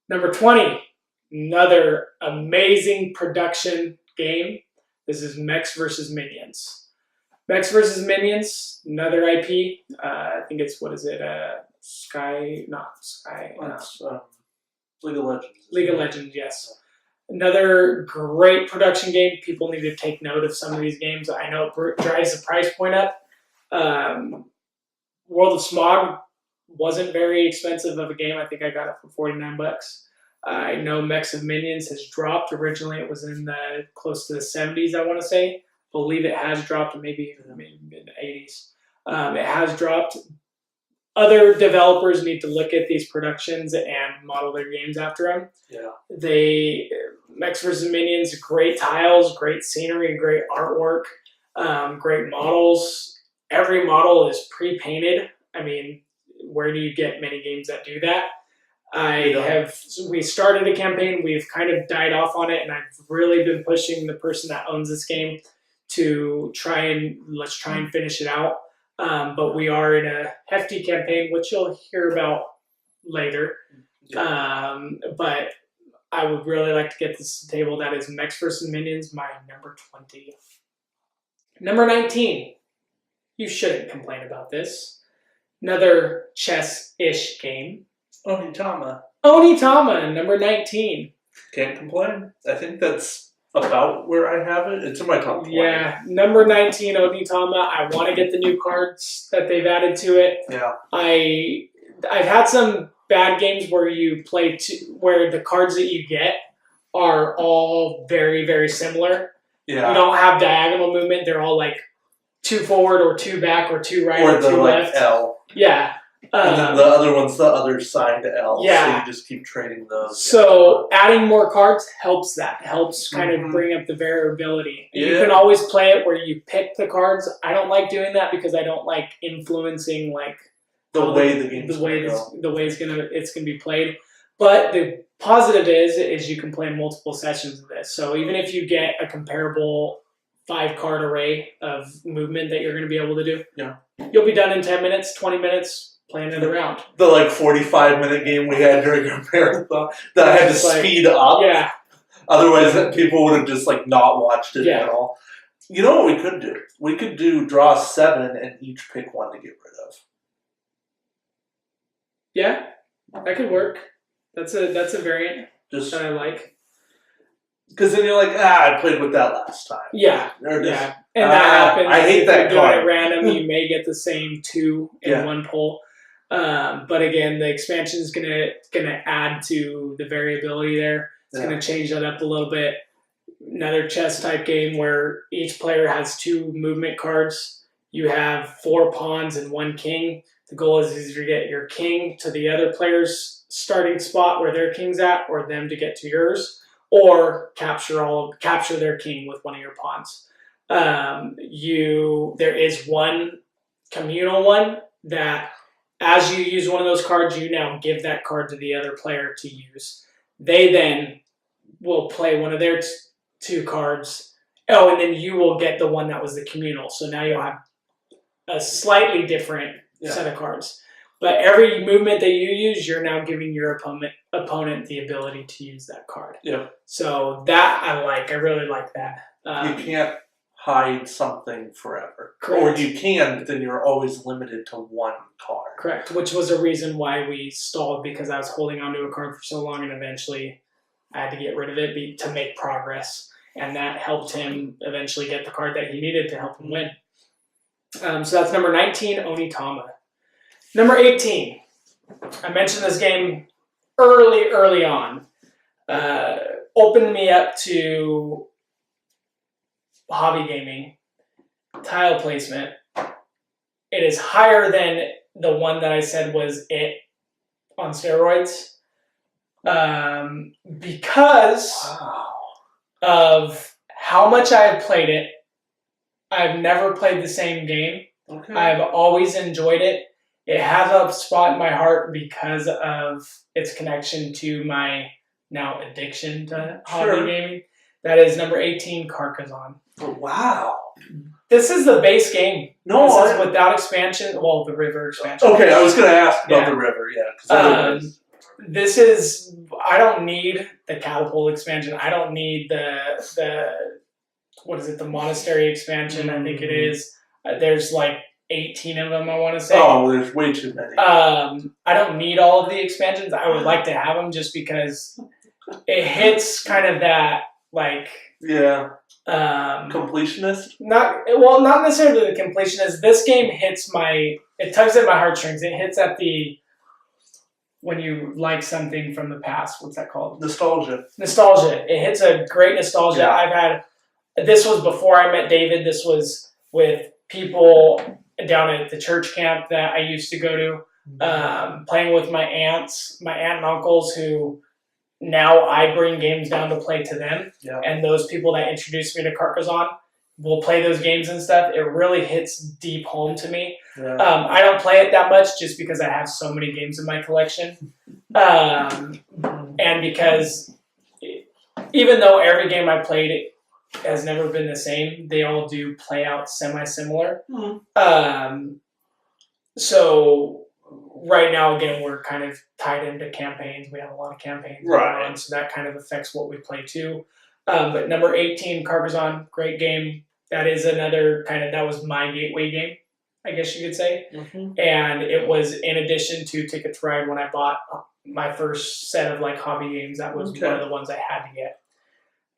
Number 20, another amazing production game. This is Mechs vs. Minions. Mechs vs. Minions, another IP. I think it's, what is it? Not Sky. That's League of Legends. League of Legends, yes. Another great production game. People need to take note of some of these games. I know it drives the price point up. World of Smog wasn't very expensive of a game. I think I got it for $49. I know Mechs of Minions has dropped. Originally, it was in the close to the 70s, I want to say. Believe it has dropped, maybe mid 80s. It has dropped. Other developers need to look at these productions and model their games after them. Yeah. Mechs vs. Minions, great tiles, great scenery, great artwork, great models. Every model is pre-painted. I mean, where do you get many games that do that? We started a campaign, we've kind of died off on it, and I've really been pushing the person that owns this game to let's try and finish it out. But we are in a hefty campaign, which you'll hear about later. Yeah. But I would really like to get this to the table. That is Mechs vs. Minions, my number 20. Number 19. You shouldn't complain about this. Another chess-ish game. Onitama, number 19. Can't complain. I think that's about where I have it. It's in my top 20. Yeah, number 19, Onitama. I want to get the new cards that they've added to it. Yeah. I've had some bad games where you play where the cards that you get are all very, very similar. Yeah. You don't have diagonal movement. They're all like 2 forward or 2 back or 2 right or 2 left. L. Yeah. And then the other one's the other side L. Yeah. So you just keep trading those. So adding more cards helps that. Helps kind of bring up the variability. Yeah. You can always play it where you pick the cards. I don't like doing that because I don't like influencing like the way the game's it's gonna be played. But the positive is you can play multiple sessions of this. So even if you get a comparable 5-card array of movement that you're going to be able to do, you'll be done in 10 minutes, 20 minutes. Play another round. The 45-minute game we had during our marathon that I had to speed up. Yeah. Otherwise, people would have just not watched it at all. You know what we could do? We could draw 7 and each pick one to get rid of. Yeah, that could work. That's a variant that I like. Because then you're like, I played with that last time. Yeah, and that happens. I hate that card. At random, you may get the same 2 in one pull. But again, the expansion is gonna add to the variability there. It's gonna change that up a little bit. Another chess type game where each player has 2 movement cards. You have 4 pawns and 1 king. The goal is either to get your king to the other player's starting spot where their king's at, or them to get to yours, or capture their king with one of your pawns. There is one communal one that, as you use one of those cards, you now give that card to the other player to use. They then will play one of their 2 cards. Oh, and then you will get the one that was the communal. So now you'll have a slightly different set of cards. But every movement that you use, you're now giving your opponent the ability to use that card. Yeah. So that I like. I really like that. You can't hide something forever. Correct. Or you can, but then you're always limited to 1 card. Correct, which was a reason why we stalled, because I was holding onto a card for so long, and eventually I had to get rid of it to make progress. And that helped him eventually get the card that he needed to help him win. So that's number 19, Onitama. Number 18. I mentioned this game early on. Opened me up to hobby gaming, tile placement. It is higher than the one that I said was it on steroids. Because of how much I have played it. I've never played the same game. Okay. I've always enjoyed it. It has a spot in my heart because of its connection to my now addiction to hobby gaming. That is number 18, Carcassonne. Oh, wow. This is the base game. No, this is without expansion. Well, the river expansion. Okay, I was going to ask about the river, this is, I don't need the Catapult expansion. I don't need the what is it, the Monastery expansion, I think it is. There's like 18 of them, I want to say. Oh, there's way too many. I don't need all of the expansions. I would like to have them just because it hits kind of that, like... Yeah. Completionist? Not necessarily the completionist. This game it tugs at my heartstrings. It hits at when you like something from the past. What's that called? Nostalgia. It hits a great nostalgia. Yeah. This was before I met David. This was with people down at the church camp that I used to go to, playing with my aunt and uncles who now I bring games down to play to them. Yeah. And those people that introduced me to Carcassonne will play those games and stuff. It really hits deep home to me. Yeah. I don't play it that much just because I have so many games in my collection. And because even though every game I played has never been the same, they all do play out semi-similar. Mm-hmm. So right now, again, we're kind of tied into campaigns. We have a lot of campaigns going on, so that kind of affects what we play too. But number 18, Carcassonne, great game. That is another that was my gateway game, I guess you could say. Mm-hmm. And it was in addition to Ticket to Ride when I bought my first set of hobby games. That was one of the ones I had to get.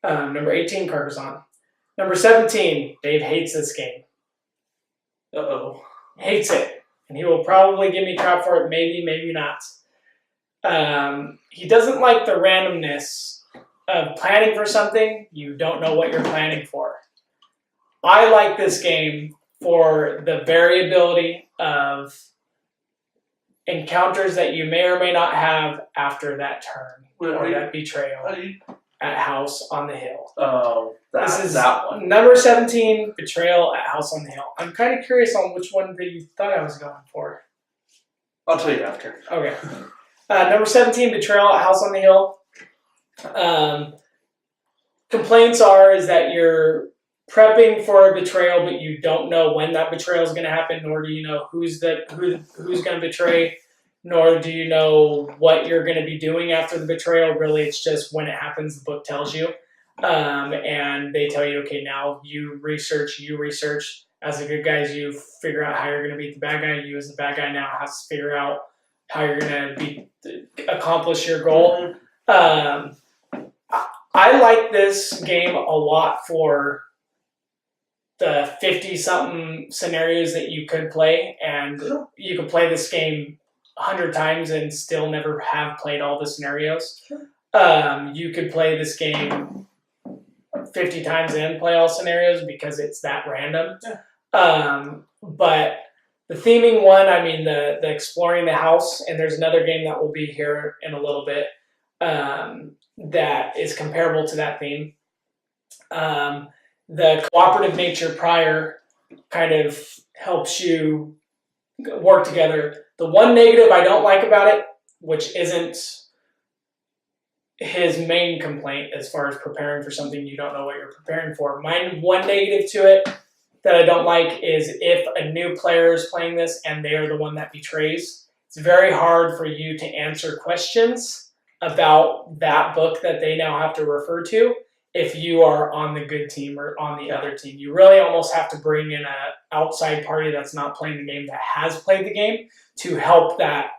Number 18, Carcassonne. Number 17, Dave hates this game. Uh-oh. Hates it. And he will probably give me crap for it, maybe, maybe not. He doesn't like the randomness of planning for something. You don't know what you're planning for. I like this game for the variability of encounters that you may or may not have after that turn or that betrayal at House on the Hill. Oh, this is that one. Number 17, Betrayal at House on the Hill. I'm kind of curious on which one that you thought I was going for. I'll tell you after. Okay. Number 17, Betrayal at House on the Hill. Complaints is that you're prepping for a betrayal, but you don't know when that betrayal is going to happen, nor do you know who's going to betray, nor do you know what you're going to be doing after the betrayal. Really, it's just when it happens, the book tells you. And they tell you, okay, now you research. As the good guys, you figure out how you're going to beat the bad guy. You, as the bad guy, now has to figure out how you're going to accomplish your goal. I like this game a lot for the 50-something scenarios that you could play, and you could play this game 100 times and still never have played all the scenarios. You could play this game 50 times and play all scenarios because it's that random. But the theming one, the exploring the house, and there's another game that will be here in a little bit that is comparable to that theme. The cooperative nature prior kind of helps you work together. The one negative I don't like about it, which isn't his main complaint as far as preparing for something you don't know what you're preparing for. One negative to it that I don't like is if a new player is playing this and they are the one that betrays, it's very hard for you to answer questions about that book that they now have to refer to if you are on the good team or on the other team. You really almost have to bring in an outside party that's not playing the game that has played the game to help that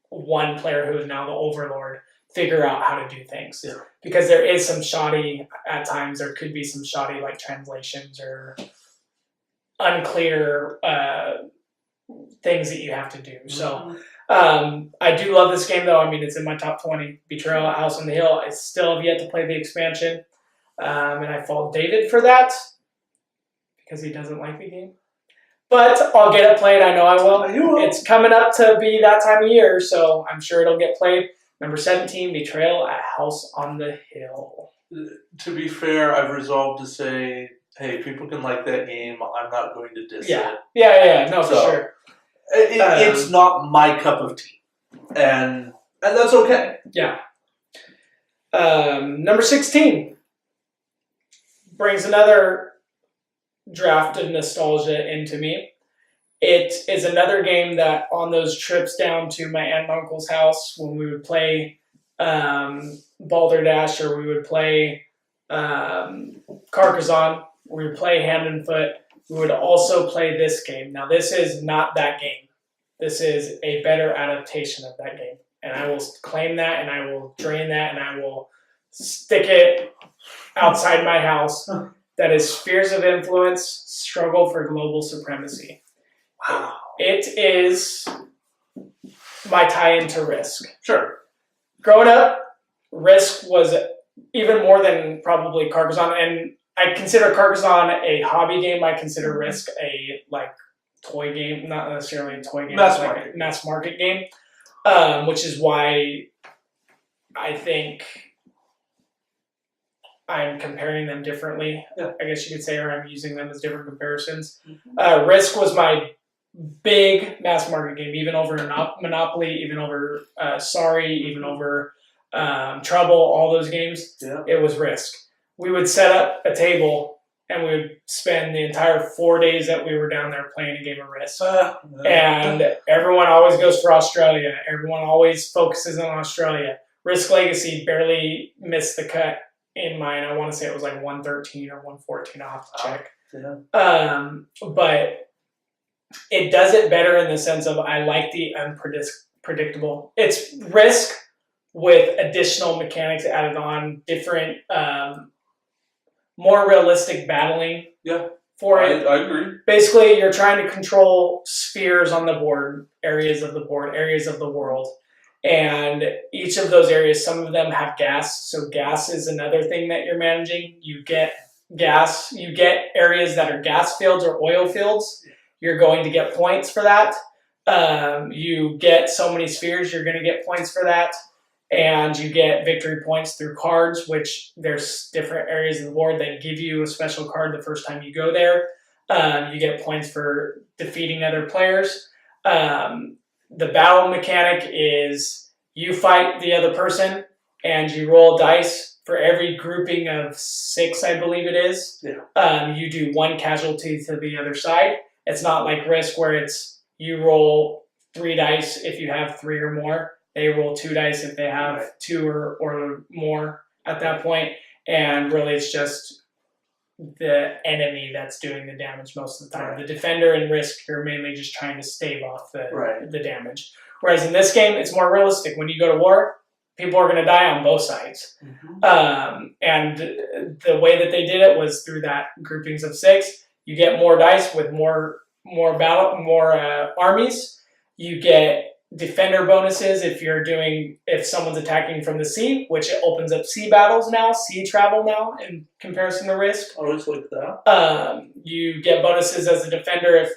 one player who is now the overlord figure out how to do things. Yeah. Because there is some shoddy, at times there could be some shoddy translations or unclear things that you have to do. So I do love this game though. It's in my top 20. Betrayal at House on the Hill. I still have yet to play the expansion. And I fault David for that because he doesn't like the game. But I'll get it played. I know I will. It's coming up to be that time of year, so I'm sure it'll get played. Number 17, Betrayal at House on the Hill. To be fair, I've resolved to say, hey, people can like that game. I'm not going to diss it. Yeah. No, for sure. It's not my cup of tea. And that's okay. Yeah. Number 16 brings another draft of nostalgia into me. It is another game that on those trips down to my aunt and uncle's house when we would play Balderdash or we would play Carcassonne, we would play Hand and Foot, we would also play this game. Now, this is not that game. This is a better adaptation of that game. And I will claim that, and I will drain that, and I will stick it outside my house. That is Spheres of Influence, Struggle for Global Supremacy. Wow. It is my tie-in to Risk. Sure. Growing up, Risk was even more than probably Carcassonne, and I consider Carcassonne a hobby game. I consider Risk a toy game, not necessarily a toy game, Mass mass market game, which is why I think I'm comparing them differently. Yeah. I guess you could say, or I'm using them as different comparisons. Risk was my big mass market game, even over Monopoly, even over Sorry, even over Trouble, all those games. Yeah. It was Risk. We would set up a table and we would spend the entire 4 days that we were down there playing a game of Risk. And everyone always goes for Australia. Everyone always focuses on Australia. Risk Legacy barely missed the cut in mine. I want to say it was like 113 or 114. I'll have to check. But it does it better in the sense of I like the unpredictable. It's Risk with additional mechanics added on, different, more realistic battling. Yeah, for it. I agree. Basically, you're trying to control spheres on the board, areas of the world. And each of those areas, some of them have gas. So gas is another thing that you're managing. You get gas. You get areas that are gas fields or oil fields. You're going to get points for that. You get so many spheres, you're going to get points for that. And you get victory points through cards, which there's different areas of the board that give you a special card the first time you go there. You get points for defeating other players. The battle mechanic is you fight the other person and you roll dice for every grouping of 6, I believe it is. Yeah. You do 1 casualty to the other side. It's not like Risk where it's you roll 3 dice if you have 3 or more. They roll 2 dice if they have 2 or more at that point. And really it's just the enemy that's doing the damage most of the time. The defender in Risk, you're mainly just trying to stave off the damage. Whereas in this game, it's more realistic. When you go to war, people are going to die on both sides. And the way that they did it was through that groupings of 6. You get more dice with more armies. You get defender bonuses if someone's attacking from the sea, which it opens up sea battles now, sea travel now in comparison to Risk. Always like that. You get bonuses as a defender if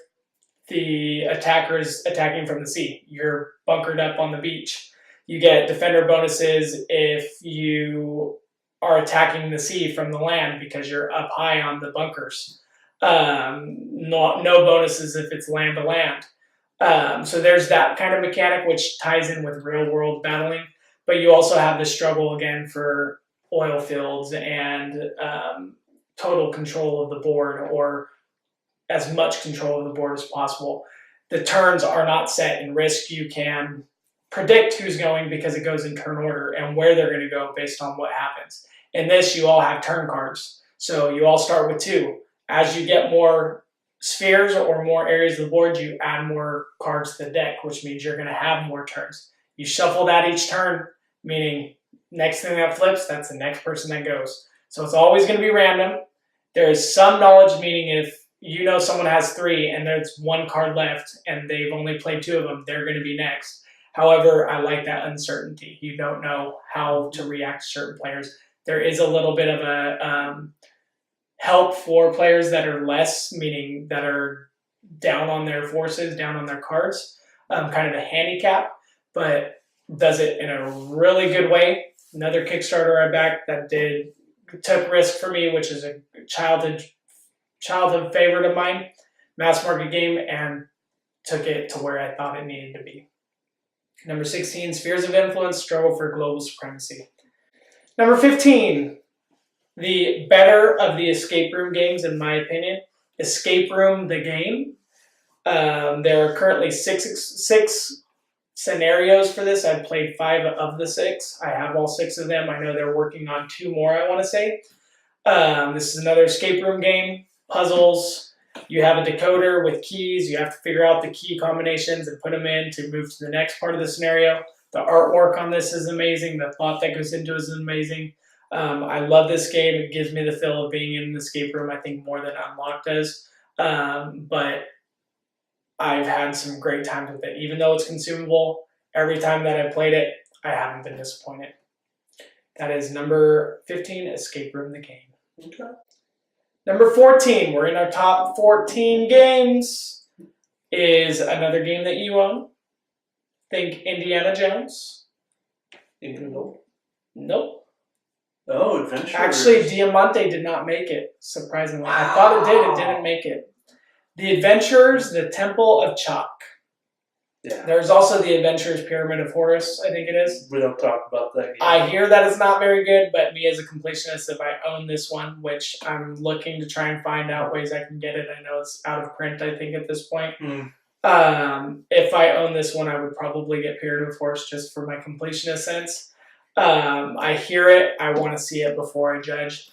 the attacker is attacking from the sea. You're bunkered up on the beach. You get defender bonuses if you are attacking the sea from the land because you're up high on the bunkers. No bonuses if it's land to land. So there's that kind of mechanic which ties in with real world battling, but you also have the struggle again for oil fields and total control of the board or as much control of the board as possible. The turns are not set in Risk. You can predict who's going because it goes in turn order and where they're going to go based on what happens. In this, you all have turn cards. So you all start with 2. As you get more spheres or more areas of the board, you add more cards to the deck, which means you're going to have more turns. You shuffle that each turn, meaning next thing that flips, that's the next person that goes. So it's always going to be random. There is some knowledge, meaning if you know someone has 3 and there's 1 card left and they've only played 2 of them, they're going to be next. However, I like that uncertainty. You don't know how to react to certain players. There is a little bit of a help for players that are less, meaning that are down on their forces, down on their cards, kind of a handicap, but does it in a really good way. Another Kickstarter I backed that took Risk for me, which is a childhood favorite of mine, mass market game, and took it to where I thought it needed to be. Number 16, Spheres of Influence, Struggle for Global Supremacy. Number 15, the better of the escape room games, in my opinion. Escape Room, the game. There are currently six scenarios for this. I've played 5 of the 6. I have all 6 of them. I know they're working on 2 more, I want to say. This is another escape room game. Puzzles. You have a decoder with keys. You have to figure out the key combinations and put them in to move to the next part of the scenario. The artwork on this is amazing. The thought that goes into it is amazing. I love this game. It gives me the feel of being in an escape room, I think, more than Unlock does. But I've had some great times with it. Even though it's consumable, every time that I've played it, I haven't been disappointed. That is number 15, Escape Room the Game. Okay. Number 14, we're in our top 14 games, is another game that you own. Think Indiana Jones. Nope. Nope. Oh, Adventure. Actually, Diamante did not make it, surprisingly. Wow. I thought it did. It didn't make it. The Adventures, the Temple of Chalk. Yeah. There's also the Adventures Pyramid of Horus, I think it is. We don't talk about that game. I hear that it's not very good, but me as a completionist, if I own this one, which I'm looking to try and find out ways I can get it. I know it's out of print, I think, at this point. If I own this one, I would probably get Pyramid of Horus just for my completionist sense. I hear it. I want to see it before I judge.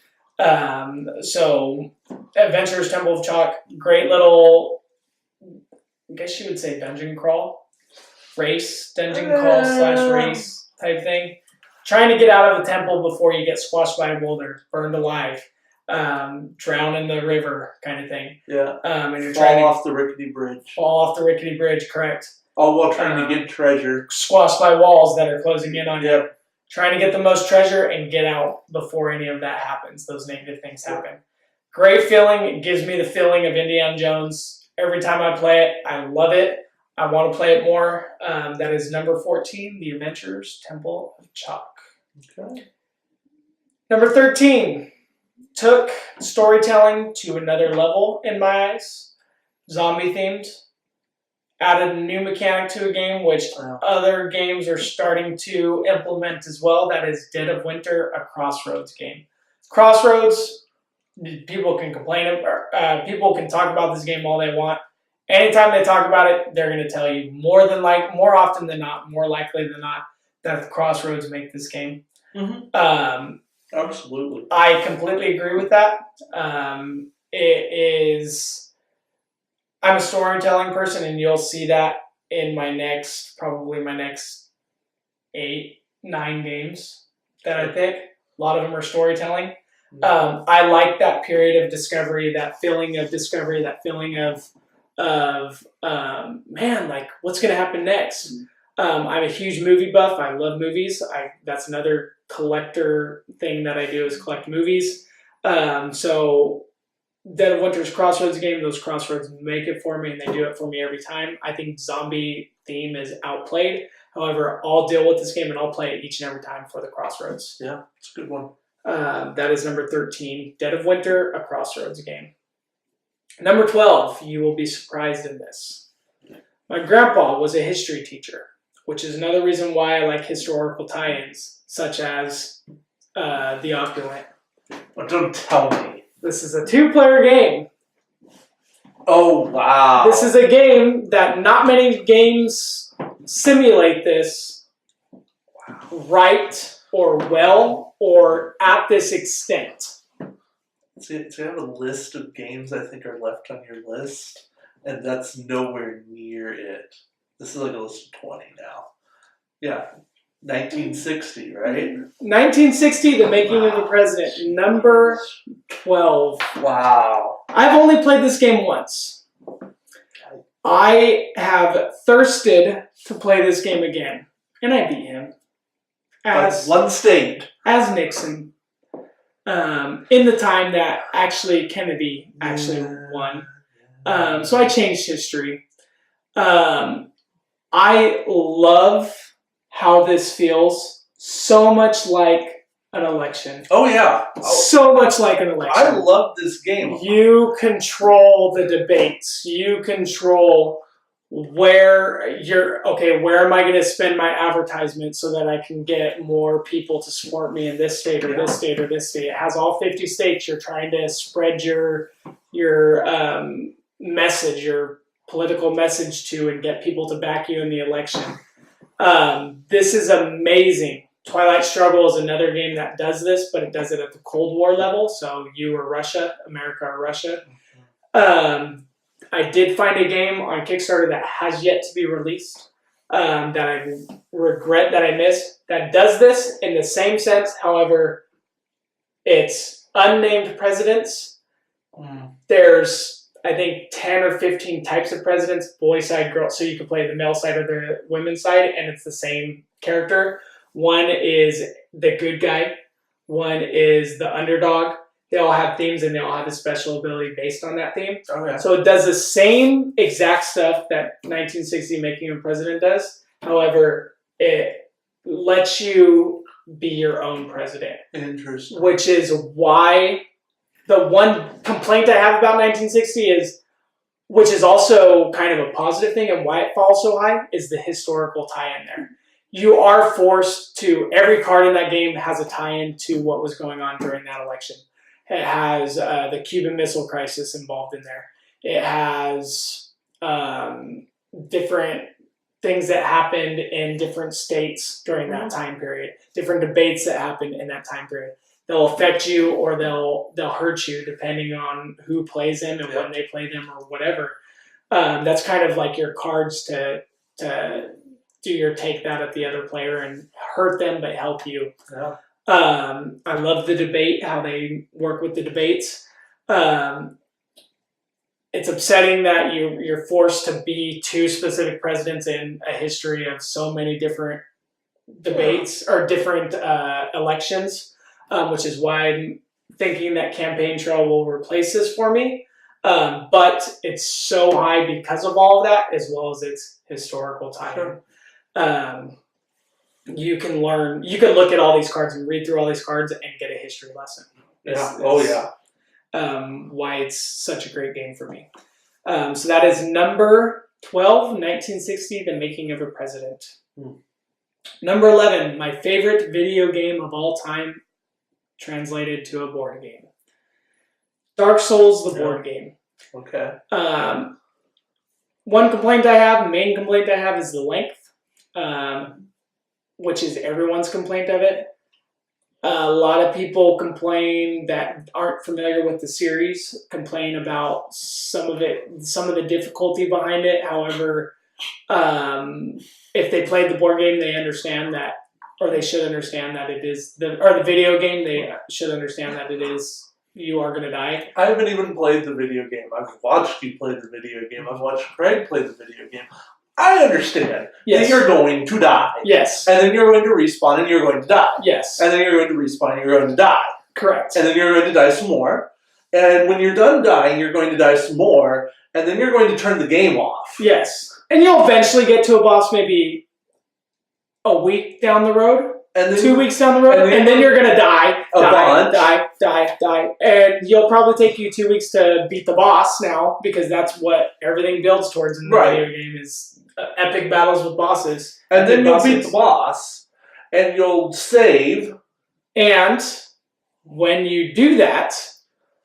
So, Adventures Temple of Chalk, great little, I guess you would say dungeon crawl. Dungeon crawl / race type thing. Trying to get out of the temple before you get squashed by a boulder, burned alive, drown in the river kind of thing. Yeah. And you're fall off the rickety bridge. Fall off the rickety bridge, correct. All while trying to get treasure. Squashed by walls that are closing in on you. Trying to get the most treasure and get out before any of that happens. Those negative things happen. Great feeling. It gives me the feeling of Indiana Jones. Every time I play it, I love it. I want to play it more. That is number 14, The Adventures Temple of Chalk. Okay. Number 13, took storytelling to another level in my eyes. Zombie themed. Added a new mechanic to a game, which other games are starting to implement as well. That is Dead of Winter, a Crossroads game. Crossroads, people can complain, people can talk about this game all they want. Anytime they talk about it, they're going to tell you more often than not, more likely than not, that the Crossroads make this game. Mm-hmm. Absolutely. I completely agree with that. It is. I'm a storytelling person, and you'll see that in my next 8, 9 games that I pick. A lot of them are storytelling. I like that period of discovery, that feeling of discovery, that feeling of man, like, what's going to happen next? I'm a huge movie buff. I love movies. That's another collector thing that I do is collect movies. So Dead of Winter's Crossroads game, those Crossroads make it for me, and they do it for me every time. I think zombie theme is outplayed. However, I'll deal with this game, and I'll play it each and every time for the Crossroads. Yeah, it's a good one. That is number 13, Dead of Winter, a Crossroads game. Number 12, you will be surprised in this. My grandpa was a history teacher, which is another reason why I like historical tie-ins, such as The Opulent. Oh, don't tell me. This is a 2-player game. Oh, wow. This is a game that not many games simulate this right or well or at this extent. So you have a list of games I think are left on your list, and that's nowhere near it. This is like a list of 20 now. Yeah. 1960, right? 1960, The Making of the President, number 12. Wow. I've only played this game once. I have thirsted to play this game again, and I beat him. As one state. As Nixon. In the time that Kennedy won. So I changed history. I love how this feels, so much like an election. Oh, yeah. So much like an election. I love this game. You control the debates. You control where am I going to spend my advertisement so that I can get more people to support me in this state or this state or this state. It has all 50 states. You're trying to spread your message, your political message to and get people to back you in the election. This is amazing. Twilight Struggle is another game that does this, but it does it at the Cold War level. So you or Russia, America or Russia. I did find a game on Kickstarter that has yet to be released that I regret that I missed that does this in the same sense. However, it's unnamed presidents. There's, I think, 10 or 15 types of presidents, boy side, girl. So you can play the male side or the women's side, and it's the same character. One is the good guy. One is the underdog. They all have themes, and they all have a special ability based on that theme. Okay. So it does the same exact stuff that 1960 Making a President does. However, it lets you be your own president. Interesting. Which is why the one complaint I have about 1960 is, which is also kind of a positive thing and why it falls so high, is the historical tie-in there. You are forced to, every card in that game has a tie-in to what was going on during that election. It has the Cuban Missile Crisis involved in there. It has different things that happened in different states during that time period, different debates that happened in that time period. They'll affect you or they'll hurt you depending on who plays them and when they play them or whatever. That's kind of like your cards to do your take that at the other player and hurt them but help you. Yeah. I love the debate, how they work with the debates. It's upsetting that you're forced to be two specific presidents in a history of so many different debates or different elections, which is why I'm thinking that Campaign Trail will replace this for me. But it's so high because of all of that, as well as its historical tie-in. You can look at all these cards and read through all these cards and get a history lesson. Why it's such a great game for me. So that is number 12, 1960, The Making of a President. Number 11, my favorite video game of all time, translated to a board game. Dark Souls, the board game. Okay. Main complaint I have is the length, which is everyone's complaint of it. A lot of people complain that aren't familiar with the series, complain about some of the difficulty behind it. However, if they played the board game, they understand that, or they should understand that it is the video game. They should understand that it is, you are going to die. I haven't even played the video game. I've watched you play the video game. I've watched Craig play the video game. I understand that you're going to die. Yes. And then you're going to respawn and you're going to die. Yes. And then you're going to respawn and you're going to die. Correct. And then you're going to die some more. And when you're done dying, you're going to die some more. And then you're going to turn the game off. Yes. And you'll eventually get to a boss maybe a week down the road. And then 2 weeks down the road. And then you're going to die. Die. And you'll probably take you 2 weeks to beat the boss now, because that's what everything builds towards in the video game is epic battles with bosses. And then you'll beat the boss, and you'll save. And when you do that,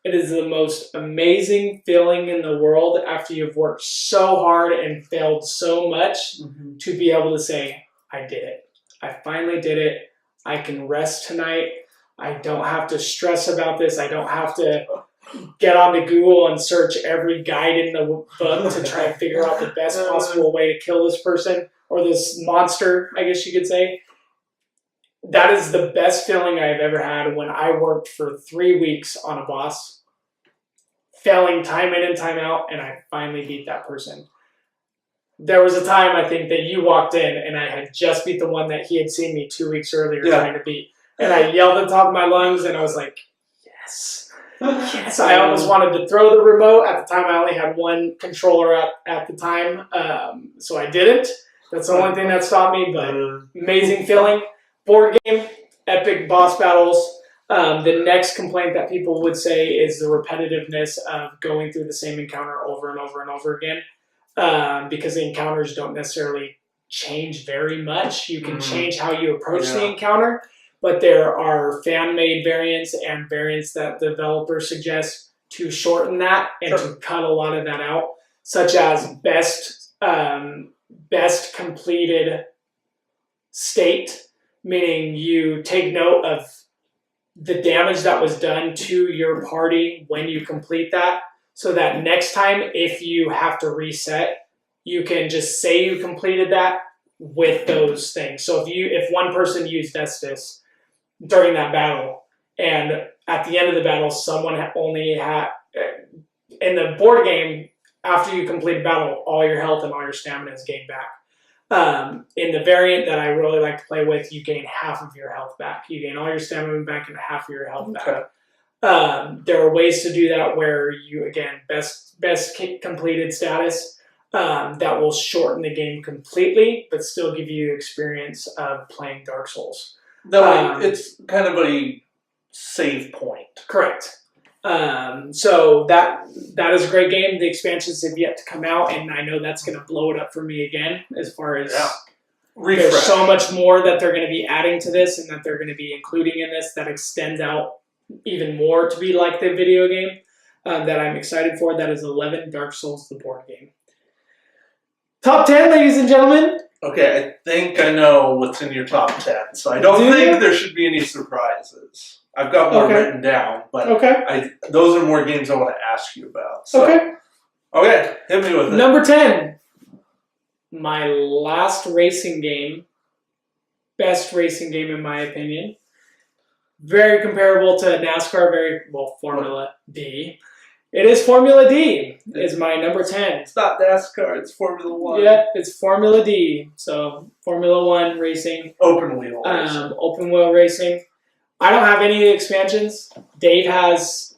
it is the most amazing feeling in the world after you've worked so hard and failed so much to be able to say, I did it. I finally did it. I can rest tonight. I don't have to stress about this. I don't have to get onto Google and search every guide in the book to try and figure out the best possible way to kill this person or this monster, I guess you could say. That is the best feeling I've ever had when I worked for 3 weeks on a boss, failing time in and time out, and I finally beat that person. There was a time, I think, that you walked in and I had just beat the one that he had seen me 2 weeks earlier trying to beat. And I yelled at the top of my lungs and I was like, yes. Yes, I almost wanted to throw the remote. At the time, I only had one controller at the time, so I didn't. That's the only thing that stopped me, but amazing feeling. Board game, epic boss battles. The next complaint that people would say is the repetitiveness of going through the same encounter over and over and over again, because the encounters don't necessarily change very much. You can change how you approach the encounter, but there are fan-made variants and variants that developers suggest to shorten that and to cut a lot of that out. such as best completed state, meaning you take note of the damage that was done to your party when you complete that, so that next time if you have to reset, you can just say you completed that with those things. So if one person used Estus during that battle, and at the end of the battle, someone only had, in the board game, after you complete a battle, all your health and all your stamina is gained back. In the variant that I really like to play with, you gain half of your health back. You gain all your stamina back and half of your health back. There are ways to do that where you, again, best completed status, that will shorten the game completely, but still give you the experience of playing Dark Souls. No, it's kind of a save point. Correct. So that is a great game. The expansions have yet to come out, and I know that's going to blow it up for me again. As far as there's so much more that they're going to be adding to this, and that they're going to be including in this that extends out even more to be like the video game, that I'm excited for. That is 11 Dark Souls, the board game. Top 10, ladies and gentlemen. Okay, I think I know what's in your top 10, so I don't think there should be any surprises. I've got more written down, but those are more games I want to ask you about. So. Okay, hit me with it. Number 10, my last racing game, best racing game in my opinion. Very comparable to NASCAR, Formula D. It is Formula D. Is my number 10. It's not NASCAR, it's Formula 1. Yeah, it's Formula D. So Formula 1 racing. Open wheel racing. Open wheel racing. I don't have any expansions. Dave has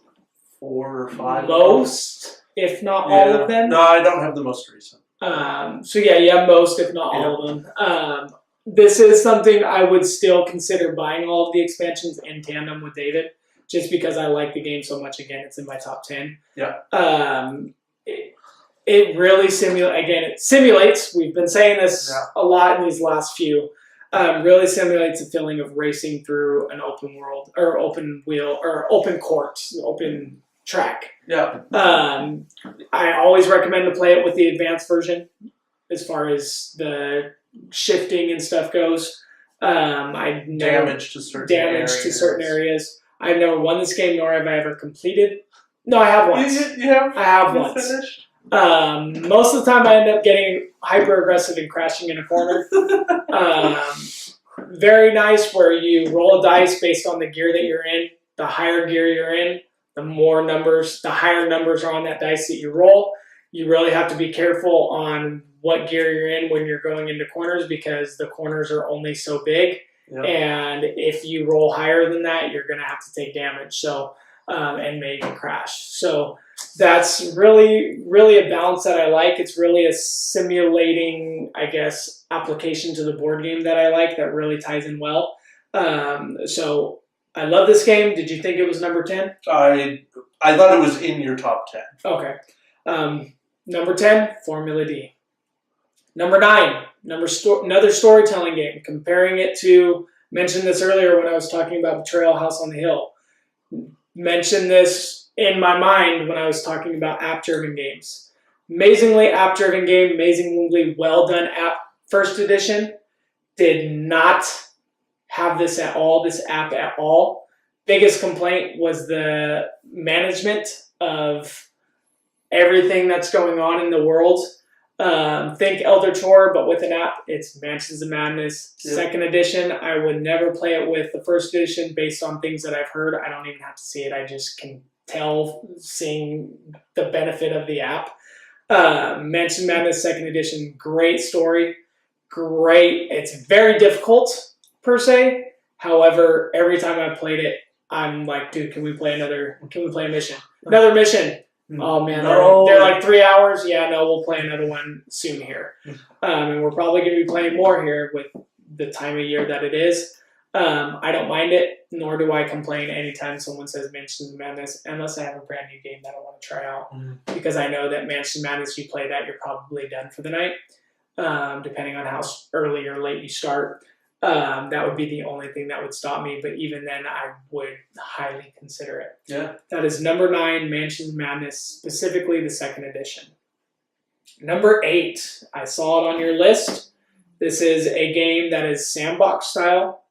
4 or 5. Most, if not all of them. No, I don't have the most recent. So yeah, you have most, if not all of them. This is something I would still consider buying all of the expansions in tandem with David, just because I like the game so much. Again, it's in my top 10. Yeah. It really simulates. We've been saying this a lot in these last few. Really simulates a feeling of racing through an open world or open wheel or open court, open track. Yeah. I always recommend to play it with the advanced version as far as the shifting and stuff goes. Damage to certain areas. I've never won this game, nor have I ever completed. No, I have once. You have? I have once. Finished? Most of the time I end up getting hyper aggressive and crashing in a corner. Very nice where you roll a dice based on the gear that you're in. The higher gear you're in, the higher numbers are on that dice that you roll. You really have to be careful on what gear you're in when you're going into corners, because the corners are only so big. Yep. And if you roll higher than that, you're going to have to take damage. So, and maybe crash. So that's really, really a balance that I like. It's really a simulating, I guess, application to the board game that I like that really ties in well. So I love this game. Did you think it was number 10? I thought it was in your top 10. Okay. Number 10, Formula D. Number 9, another storytelling game. Comparing it to, mentioned this earlier when I was talking about Betrayal House on the Hill. Mentioned this in my mind when I was talking about app-driven games. Amazingly app-driven game, amazingly well-done app. First edition did not have this at all, this app at all. Biggest complaint was the management of everything that's going on in the world. Think Elder Tour, but with an app. It's Mansions of Madness. Yep. Second edition, I would never play it with the first edition based on things that I've heard. I don't even have to see it. I just can tell, seeing the benefit of the app. Mansions of Madness second edition, great story. Great. It's very difficult, per se. However, every time I've played it, I'm like, dude, can we play a mission? Another mission. Oh man, they're like 3 hours. Yeah, no, we'll play another one soon here. And we're probably going to be playing more here with the time of year that it is. I don't mind it, nor do I complain anytime someone says Mansions of Madness, unless I have a brand new game that I want to try out. Because I know that Mansions of Madness, you play that, you're probably done for the night, depending on how early or late you start. That would be the only thing that would stop me, but even then I would highly consider it. Yeah. That is number 9, Mansions of Madness, specifically the second edition. Number 8, I saw it on your list. This is a game that is sandbox style.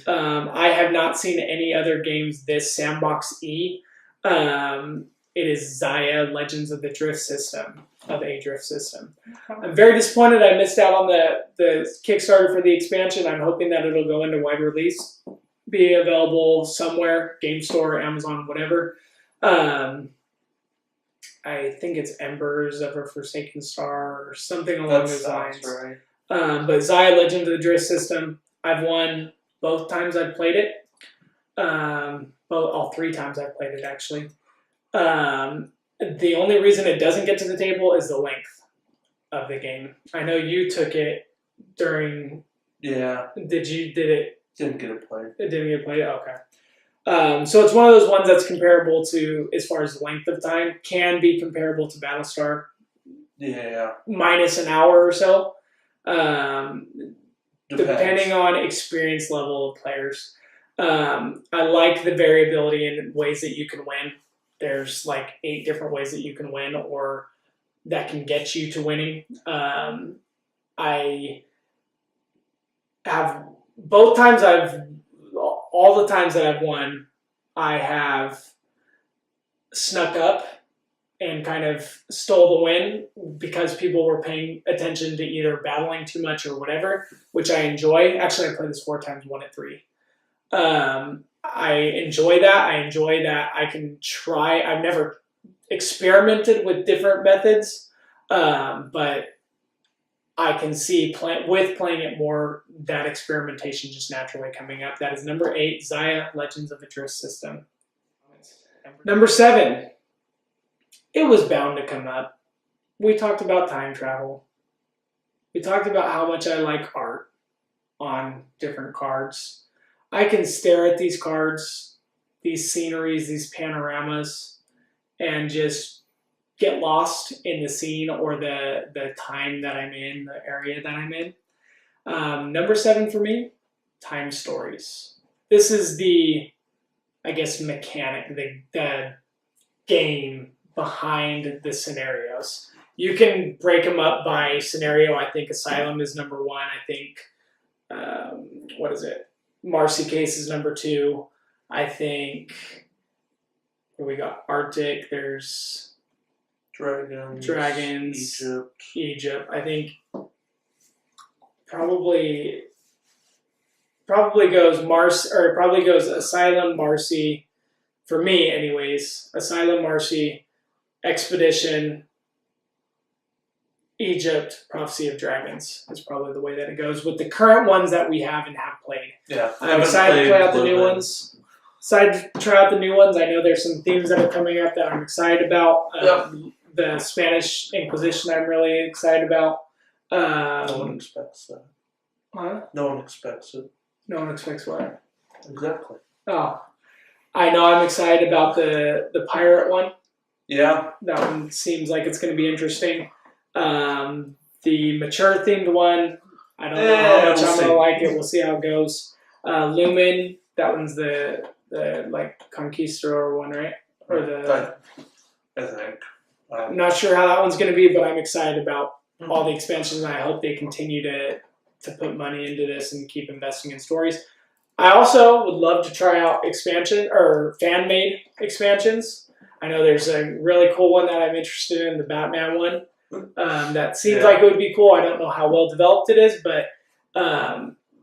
I have not seen any other games this sandbox-y. It is Xia Legends of the Drift System, of a Drift System. I'm very disappointed I missed out on the Kickstarter for the expansion. I'm hoping that it'll go into wide release, be available somewhere, Game Store, Amazon, whatever. I think it's Embers of a Forsaken Star or something along those lines. Right. But Xia Legend of the Drift System, I've won both times I've played it. All 3 times I've played it, actually. The only reason it doesn't get to the table is the length of the game. I know you took it during... Yeah. Did it? Didn't get it played. It didn't get played? Okay. So it's one of those ones that's comparable to, as far as length of time, can be comparable to Battlestar. Yeah. Minus an hour or so. Depends. Depending on experience level of players. I like the variability in ways that you can win. There's like 8 different ways that you can win or that can get you to winning. I have all the times that I've won, I have snuck up and kind of stole the win because people were paying attention to either battling too much or whatever, which I enjoy. Actually, I played this 4 times, won it 3. I enjoy that. I enjoy that I can try. I've never experimented with different methods, but I can see with playing it more, that experimentation just naturally coming up. That is number 8, Xia Legends of the Drift System. Number 7, it was bound to come up. We talked about time travel. We talked about how much I like art on different cards. I can stare at these cards, these sceneries, these panoramas, and just get lost in the scene or the time that I'm in, the area that I'm in. Number 7 for me, time stories. This is the, I guess, mechanic, the game behind the scenarios. You can break them up by scenario. I think Asylum is number 1. I think, what is it? Marcy Case is number 2. I think, we got Arctic, there's Dragons, Egypt. I think probably goes Asylum, Marcy, for me anyways. Asylum, Marcy, Expedition, Egypt, Prophecy of Dragons is probably the way that it goes with the current ones that we have and have played. Yeah, I'm excited to play out the new ones. Excited to try out the new ones. I know there's some themes that are coming up that I'm excited about. The Spanish Inquisition I'm really excited about. No one expects that. Huh? No one expects it. No one expects what? Exactly. Oh. I know I'm excited about the pirate one. Yeah. That one seems like it's going to be interesting. The mature themed one, I don't know how much I'm going to like it. We'll see how it goes. Lumen, that one's the like Conquistador one, right? Or I think. I'm not sure how that one's going to be, but I'm excited about all the expansions, and I hope they continue to put money into this and keep investing in stories. I also would love to try out expansion or fan-made expansions. I know there's a really cool one that I'm interested in, the Batman one. That seems like it would be cool. I don't know how well developed it is, but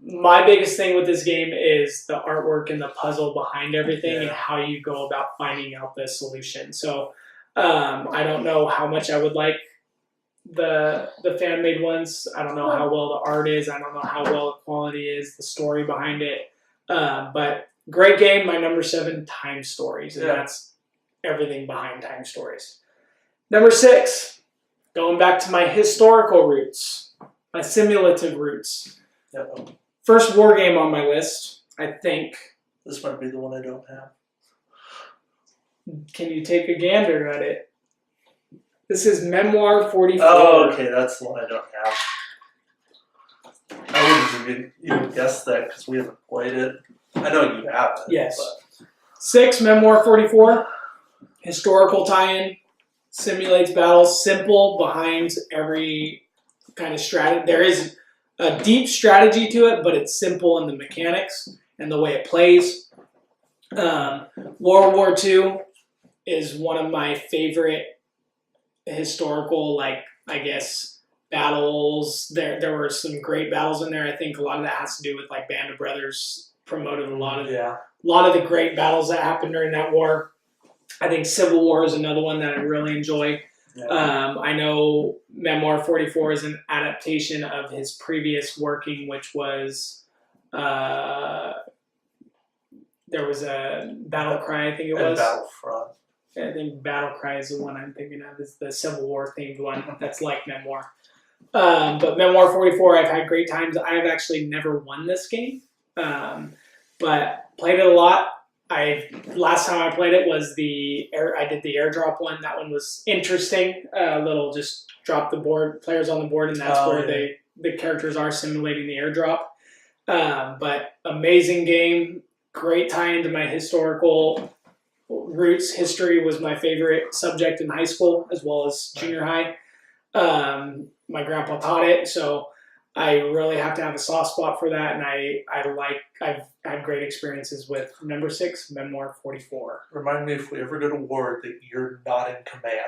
my biggest thing with this game is the artwork and the puzzle behind everything and how you go about finding out the solution. So I don't know how much I would like the fan-made ones. I don't know how well the art is. I don't know how well the quality is, the story behind it. But great game. My number 7, Time Stories. And that's everything behind Time Stories. Number 6, going back to my historical roots, my simulative roots. First war game on my list, I think. This might be the one I don't have. Can you take a gander at it? This is Memoir 44. Oh, okay, that's the one I don't have. I wouldn't even guess that because we haven't played it. I know you have it. Yes. But. 6, Memoir 44. Historical tie-in. simulates battles, simple behind every kind of strategy. There is a deep strategy to it, but it's simple in the mechanics and the way it plays. World War II is one of my favorite historical, battles. There were some great battles in there. I think a lot of that has to do with Band of Brothers promoted a lot of the great battles that happened during that war. I think Civil War is another one that I really enjoy. Yeah. I know Memoir 44 is an adaptation of his previous working, which was there was a Battle Cry, I think it was. Battlefront. I think Battle Cry is the one I'm thinking of. Is the Civil War themed one that's like Memoir. But Memoir 44, I've had great times. I have actually never won this game, but played it a lot. Last time I played it was I did the airdrop one. That one was interesting. Little just drop the players on the board, and that's where the characters are simulating the airdrop. But amazing game, great tie into my historical roots. History was my favorite subject in high school as well as junior high. My grandpa taught it, so I really have to have a soft spot for that, and I've had great experiences with number 6, Memoir 44. Remind me if we ever go to war that you're not in command.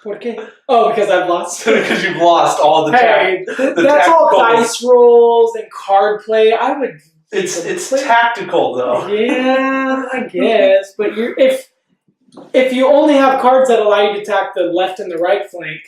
Okay. Oh, because I've lost. Because you've lost all the time. That's all dice rolls and card play. I would. It's tactical though. Yeah, I guess. But if you only have cards that allow you to attack the left and the right flank,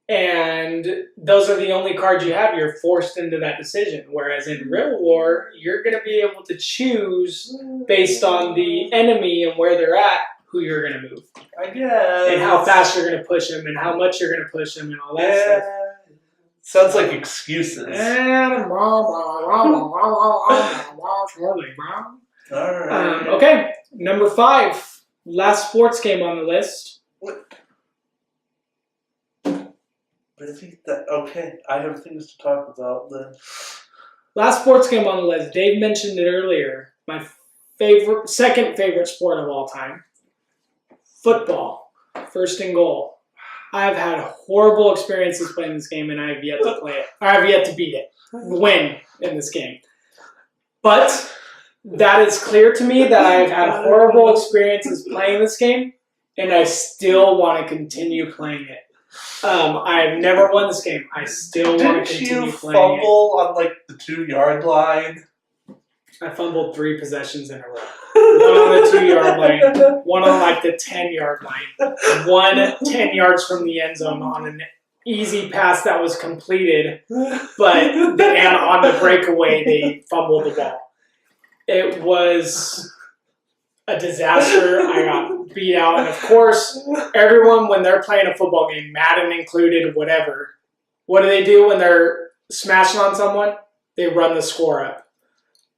and those are the only cards you have, you're forced into that decision. Whereas in real war, you're going to be able to choose based on the enemy and where they're at, who you're going to move. I guess. And how fast you're going to push them and how much you're going to push them and all that stuff. Sounds like excuses. Okay, number 5. Last sports game on the list. What? Okay, I have things to talk about then. Last sports game on the list. Dave mentioned it earlier. My second favorite sport of all time. Football. First and goal. I've had horrible experiences playing this game, and I have yet to play it. I have yet to beat it. Win in this game. But that is clear to me that I've had horrible experiences playing this game, and I still want to continue playing it. I've never won this game. I still want to continue playing it. Didn't you fumble on the 2-yard line? I fumbled 3 possessions in a row. One on the 2-yard line, one on the 10-yard line, one 10 yards from the end zone on an easy pass that was completed, but and on the breakaway they fumbled the ball. It was a disaster. I got beat out, and of course, everyone when they're playing a football game, Madden included, whatever, what do when they're smashing on someone? They run the score up.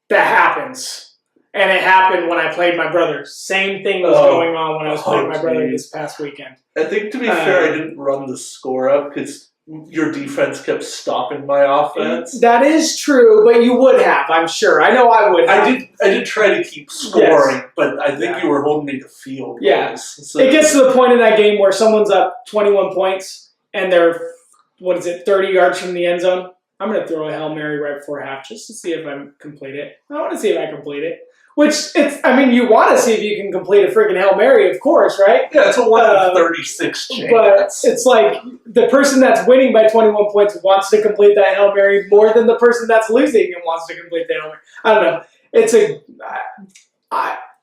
That happens. And it happened when I played my brother. Same thing was going on when I was playing my brother this past weekend. I think, to be fair, I didn't run the score up because your defense kept stopping my offense. That is true, but you would have, I'm sure. I know I would have. I did try to keip scoring, but I think you were holding me to field goals. Yeah. So it gets to the point in that game where someone's up 21 points and they're, 30 yards from the end zone. I'm going to throw a Hail Mary right before half just to see if I complete it. I want to see if I complete it. Which, you want to see if you can complete a freaking Hail Mary, of course, right? Yeah, it's a 1 in 36 chance. But it's like the person that's winning by 21 points wants to complete that Hail Mary more than the person that's losing and wants to complete the Hail Mary. I don't know. It's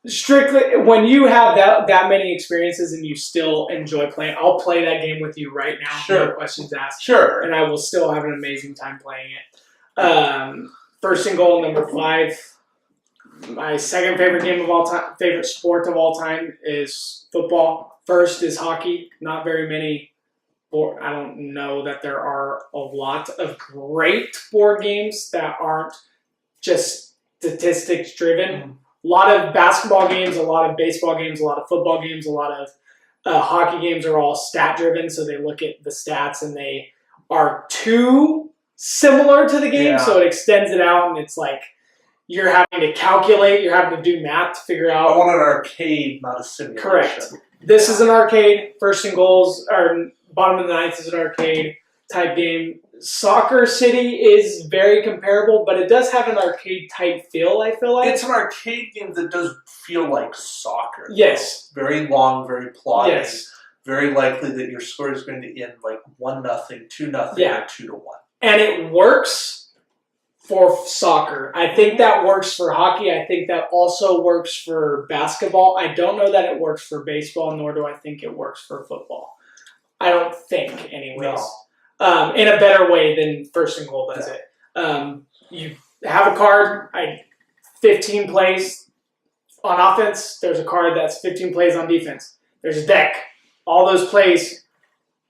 strictly, when you have that many experiences and you still enjoy playing, I'll play that game with you right now. Sure. No questions asked. Sure. And I will still have an amazing time playing it. First and goal, number 5. My second favorite game of all time, favorite sport of all time is football. First is hockey. Not very many. I don't know that there are a lot of great board games that aren't just statistics driven. A lot of basketball games, a lot of baseball games, a lot of football games, a lot of hockey games are all stat driven. So they look at the stats and they are too similar to the game. So it extends it out and it's like, you're having to calculate, you're having to do math to figure out. I want an arcade, not a simulation. Correct. This is an arcade. First and goals, or bottom of the ninth is an arcade type game. Soccer City is very comparable, but it does have an arcade type feel, I feel like. It's an arcade game that does feel like soccer. Yes. Very long, very plotty. Yes. Very likely that your score is going to end like 1-0, 2-0, or 2-1. And it works for soccer. I think that works for hockey. I think that also works for basketball. I don't know that it works for baseball, nor do I think it works for football. I don't think, anyways. No. In a better way than First and Goal does it. You have a card, 15 plays on offense. There's a card that's 15 plays on defense. There's a deck. All those plays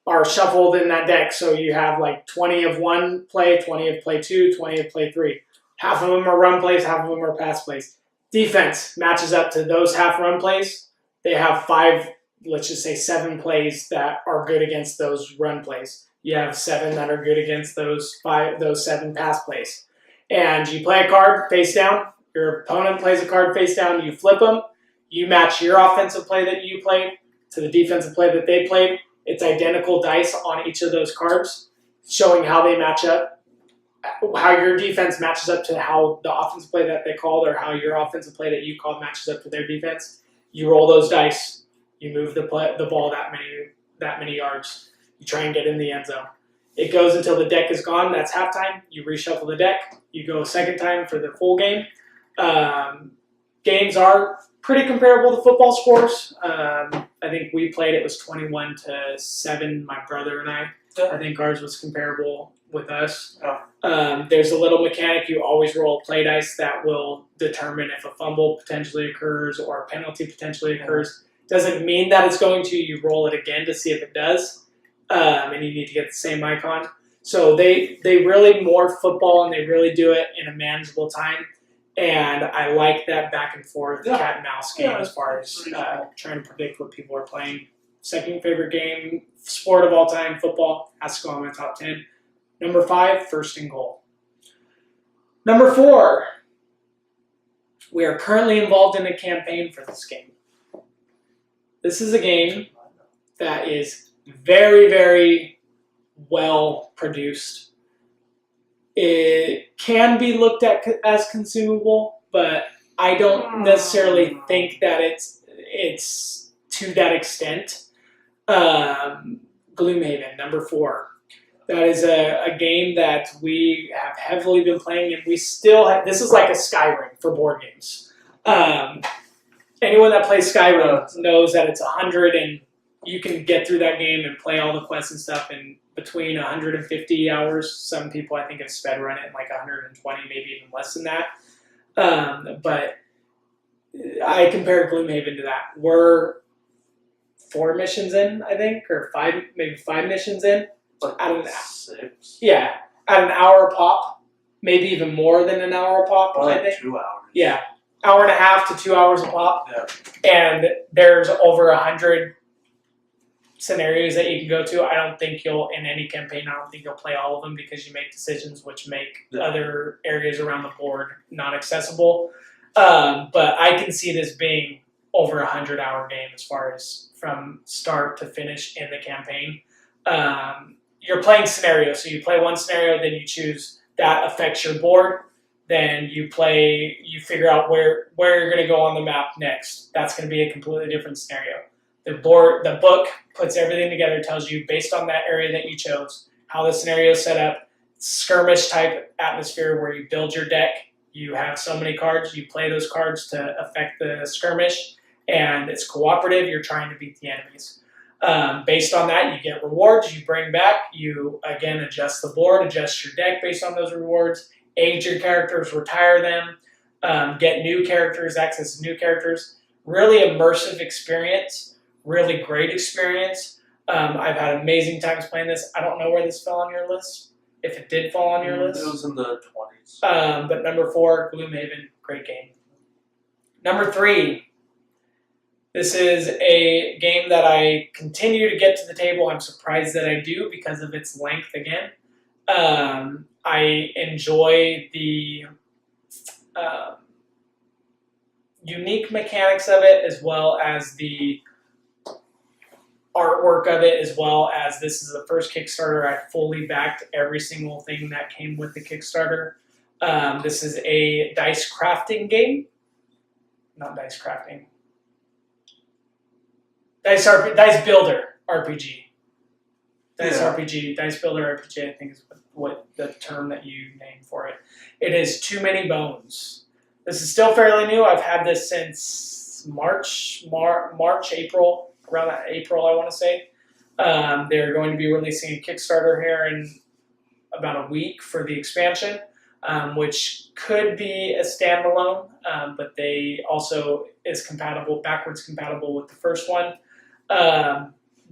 are shuffled in that deck. So you have like 20 of one play, 20 of play two, 20 of play three. Half of them are run plays, half of them are pass plays. Defense matches up to those half run plays. They have 5, let's just say 7 plays that are good against those run plays. You have 7 that are good against those 7 pass plays. And you play a card face down. Your opponent plays a card face down. You flip them. You match your offensive play that you played to the defensive play that they played. It's identical dice on each of those cards, showing how they match up, how your defense matches up to how the offensive play that they called, or how your offensive play that you called matches up to their defense. You roll those dice. You move the ball that many yards. You try and get in the end zone. It goes until the deck is gone. That's halftime. You reshuffle the deck. You go a second time for the full game. Games are pretty comparable to football scores. I think we played, it was 21-7, my brother and I. I think ours was comparable with us. There's a little mechanic. You always roll play dice that will determine if a fumble potentially occurs or a penalty potentially occurs. Doesn't mean that it's going to. You roll it again to see if it does. And you need to get the same icon. So they really more football, and they really do it in a manageable time. And I like that back and forth cat and mouse game as far as trying to predict what people are playing. Second favorite game, sport of all time, football, has to go on my top 10. Number 5, First and Goal. Number 4, we are currently involved in a campaign for this game. This is a game that is very, very well produced. It can be looked at as consumable, but I don't necessarily think that it's to that extent. Gloomhaven, number 4. That is a game that we have heavily been playing, and we still have, this is like a Skyrim for board games. Anyone that plays Skyrim knows that it's 100, and you can get through that game and play all the quests and stuff in between 150 hours. Some people, I think, have sped run it in like 120, maybe even less than that. But I compare Gloomhaven to that. We're 4 missions in, I think, or 5, maybe 5 missions in. Like 6. Yeah, at an hour a pop, maybe even more than an hour a pop. Or I like think 2 hours. Yeah, hour and a half to 2 hours a pop. Yeah. And there's over 100 scenarios that you can go to. I don't think you'll, in any campaign, I don't think you'll play all of them because you make decisions which make other areas around the board not accessible. But I can see this being over 100-hour game as far as from start to finish in the campaign. You're playing scenarios, so you play one scenario, then you choose that affects your board. Then you figure out where you're going to go on the map next. That's going to be a completely different scenario. The book puts everything together, tells you based on that area that you chose, how the scenario is set up, skirmish type atmosphere where you build your deck. You have so many cards, you play those cards to affect the skirmish, and it's cooperative. You're trying to beat the enemies. Based on that, you get rewards you bring back. You, again, adjust the board, adjust your deck based on those rewards, age your characters, retire them, get new characters, access new characters. Really immersive experience, really great experience. I've had amazing times playing this. I don't know where this fell on your list, if it did fall on your list. It was in the 20s. But number 4, Gloomhaven, great game. Number 3, this is a game that I continue to get to the table. I'm surprised that I do because of its length again. I enjoy the unique mechanics of it as well as the artwork of it, as well as this is the first Kickstarter I fully backed every single thing that came with the Kickstarter. This is a dice crafting game. Not dice crafting. Dice builder RPG. Dice builder RPG, I think is what the term that you name for it. It is Too Many Bones. This is still fairly new. I've had this since March, April, around that April, I want to say. They're going to be releasing a Kickstarter here in about a week for the expansion, which could be a standalone, but they also is backwards compatible with the first one.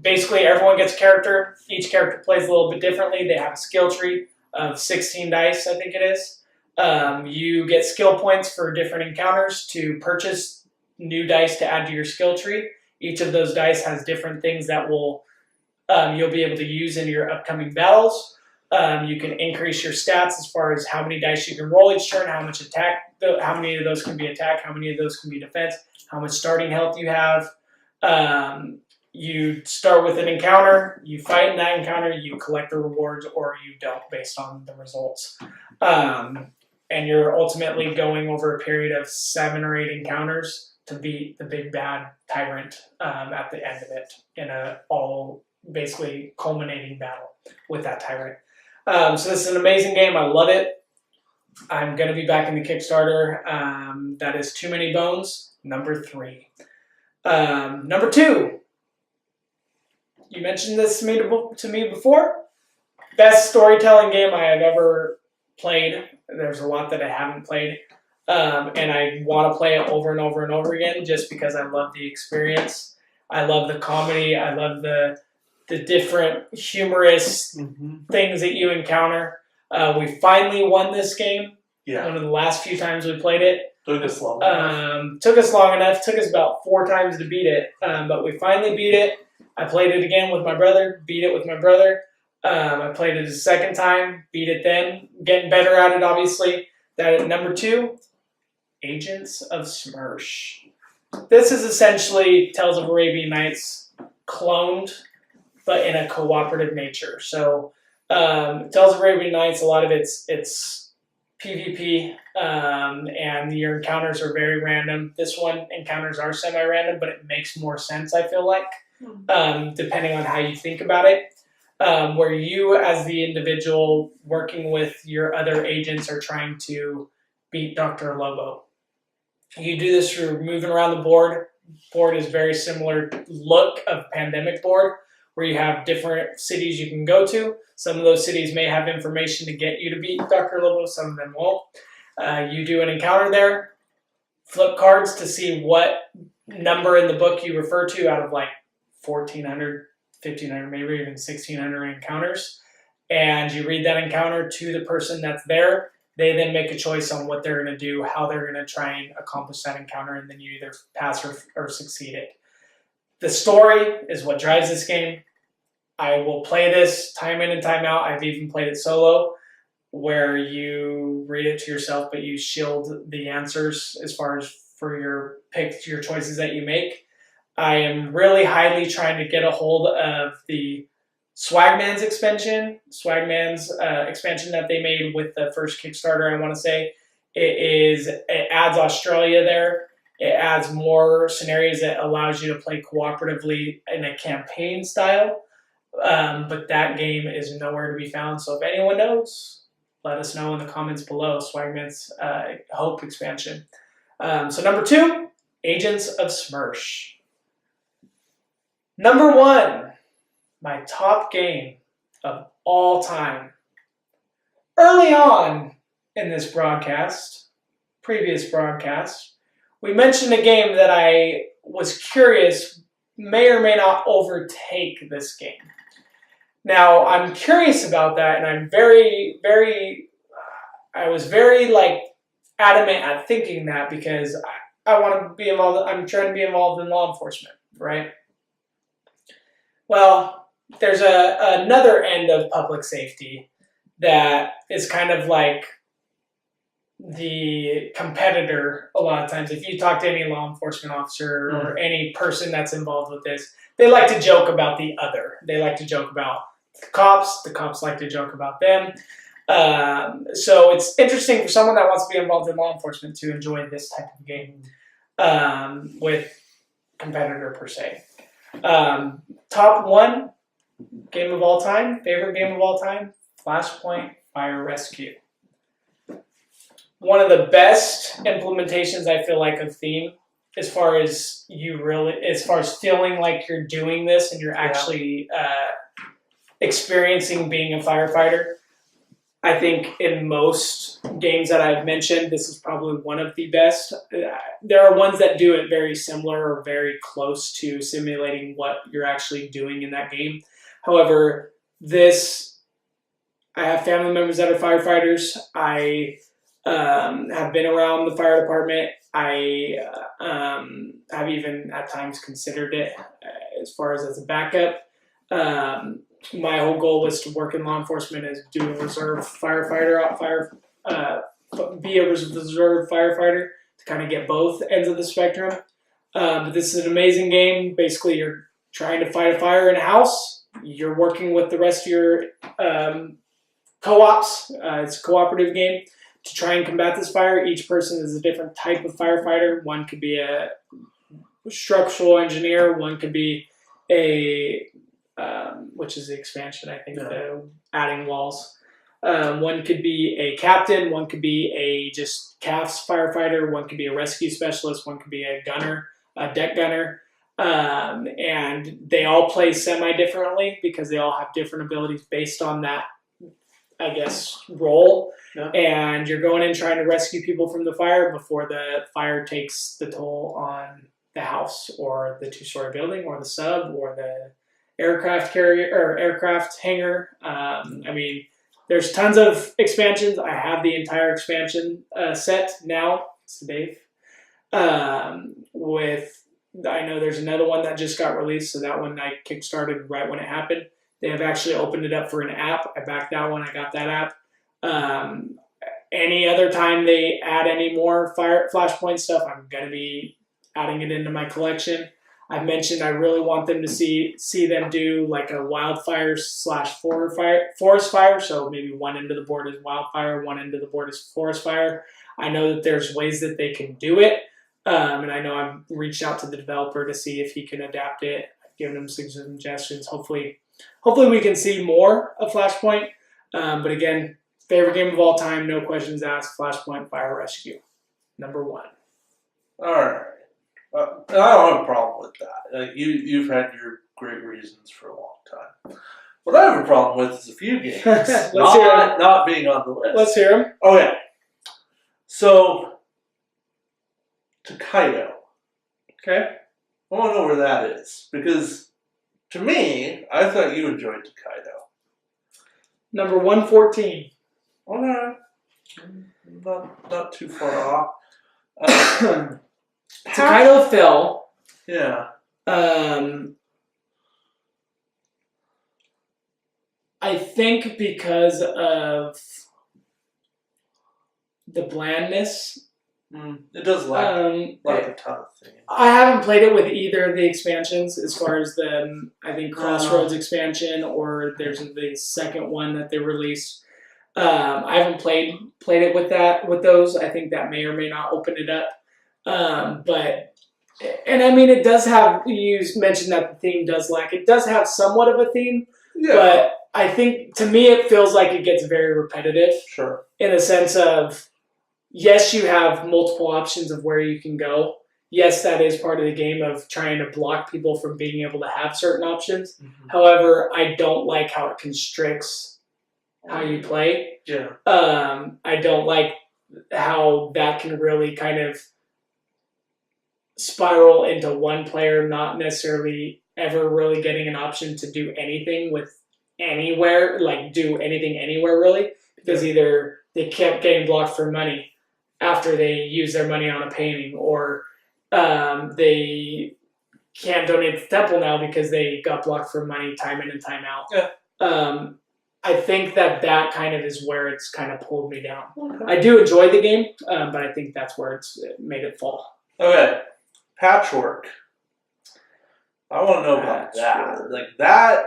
Basically, everyone gets a character. Each character plays a little bit differently. They have a skill tree of 16 dice, I think it is. You get skill points for different encounters to purchase new dice to add to your skill tree. Each of those dice has different things that you'll be able to use in your upcoming battles. You can increase your stats as far as how many dice you can roll each turn, how many of those can be attack, how many of those can be defense, how much starting health you have. You start with an encounter, you fight in that encounter, you collect the rewards, or you don't based on the results. And you're ultimately going over a period of 7 or 8 encounters to beat the big bad tyrant at the end of it in a all basically culminating battle with that tyrant. So this is an amazing game. I love it. I'm going to be back in the Kickstarter. That is Too Many Bones, number 3. Number 2. You mentioned this to me before. Best storytelling game I have ever played. There's a lot that I haven't played. And I want to play it over and over and over again just because I love the experience. I love the comedy. I love the different humorous things that you encounter. We finally won this game. Yeah. One of the last few times we played it. Took us long enough. Took us about 4 times to beat it. But we finally beat it. I played it again with my brother, beat it with my brother. I played it a second time, beat it then. Getting better at it, obviously. That at number 2, Agents of Smersh. This is essentially Tales of Arabian Nights cloned, but in a cooperative nature. So Tales of Arabian Nights, a lot of it's PvP, and your encounters are very random. This one, encounters are semi-random, but it makes more sense, I feel like, depending on how you think about it. Where you, as the individual working with your other agents, are trying to beat Dr. Lobo. You do this through moving around the board. Board is very similar look of Pandemic board, where you have different cities you can go to. Some of those cities may have information to get you to beat Dr. Lobo, some of them won't. You do an encounter there, flip cards to see what number in the book you refer to out of like 1,400, 1,500, maybe even 1,600 encounters. And you read that encounter to the person that's there. They then make a choice on what they're going to do, how they're going to try and accomplish that encounter, and then you either pass or succeed it. The story is what drives this game. I will play this time in and time out. I've even played it solo, where you read it to yourself, but you shield the answers as far as for your picks, your choices that you make. I am really highly trying to get a hold of the Swagman's expansion that they made with the first Kickstarter, I want to say. It adds Australia there. It adds more scenarios that allows you to play cooperatively in a campaign style. But that game is nowhere to be found. So if anyone knows, let us know in the comments below. Swagman's Hope expansion. So number 2, Agents of Smersh. Number 1, my top game of all time. Early on in this previous broadcast, we mentioned a game that I was curious may or may not overtake this game. Now, I'm curious about that, and I'm I was very adamant at thinking that because I want to be involved. I'm trying to be involved in law enforcement, right? Well, there's another end of public safety that is kind of like the competitor a lot of times. If you talk to any law enforcement officer or any person that's involved with this, they like to joke about the other. They like to joke about the cops. The cops like to joke about them. So it's interesting for someone that wants to be involved in law enforcement to enjoy this type of game with competitor per se. Top one game of all time, favorite game of all time, Flashpoint Fire Rescue. One of the best implementations I feel like of theme, as far as feeling like you're doing this and you're actually experiencing being a firefighter. I think in most games that I've mentioned, this is probably one of the best. There are ones that do it very similar or very close to simulating what you're actually doing in that game. However, I have family members that are firefighters. I have been around the fire department. I have even at times considered it as far as a backup. My whole goal was to work in law enforcement as do a reserve firefighter, be a reserve firefighter to kind of get both ends of the spectrum. But this is an amazing game. Basically, you're trying to fight a fire in a house. You're working with the rest of your co-ops. It's a cooperative game to try and combat this fire. Each person is a different type of firefighter. One could be a structural engineer. One could be which is the expansion, I think, adding walls. One could be a captain. One could be a just CAFS firefighter. One could be a rescue specialist. One could be a gunner, a deck gunner. And they all play semi-differently because they all have different abilities based on that, I guess, role. Yeah. And you're going in trying to rescue people from the fire before the fire takes the toll on the house or the two-story building or the sub or the aircraft carrier or aircraft hangar. I mean, there's tons of expansions. I have the entire expansion set now. It's Dave. I know there's another one that just got released, so that one I kickstarted right when it happened. They have actually opened it up for an app. I backed that one. I got that app. Any other time they add any more Flashpoint stuff, I'm going to be adding it into my collection. I mentioned I really want them to see them do like a wildfire / forest fire. So maybe one end of the board is wildfire, one end of the board is forest fire. I know that there's ways that they can do it. And I know I've reached out to the developer to see if he can adapt it. I've given him some suggestions. Hopefully we can see more of Flashpoint. But again, favorite game of all time, no questions asked, Flashpoint Fire Rescue. Number one. All right. I don't have a problem with that. You've had your great reasons for a long time. What I have a problem with is a few games not being on the list. Let's hear them. Okay. So, Takedo. Okay. I want to know where that is. Because, to me, I thought you enjoyed Takedo. Number 114. Okay. Not too far off. Takedo fell. Yeah. I think because of the blandness. It does lack a ton of things. I haven't played it with either of the expansions as far as the, I think, Crossroads expansion or there's the second one that they released. I haven't played it with those. I think that may or may not open it up. And I mean, it does have, you mentioned that the theme does lack. It does have somewhat of a theme, but I think, to me, it feels like it gets very repetitive. Sure. In the sense of, yes, you have multiple options of where you can go. Yes, that is part of the game of trying to block people from being able to have certain options. Mm-hmm. However, I don't like how it constricts how you play. Yeah. I don't like how that can really kind of spiral into one player not necessarily ever really getting an option to do anything with anywhere, like do anything anywhere really, because either they kept getting blocked for money after they use their money on a painting, or they can't donate to the temple now because they got blocked for money time in and time out. Yeah. I think that kind of is where it's kind of pulled me down. Okay. I do enjoy the game, but I think that's where it made it fall. Okay. Patchwork. I want to know about that. Patchwork. Like that.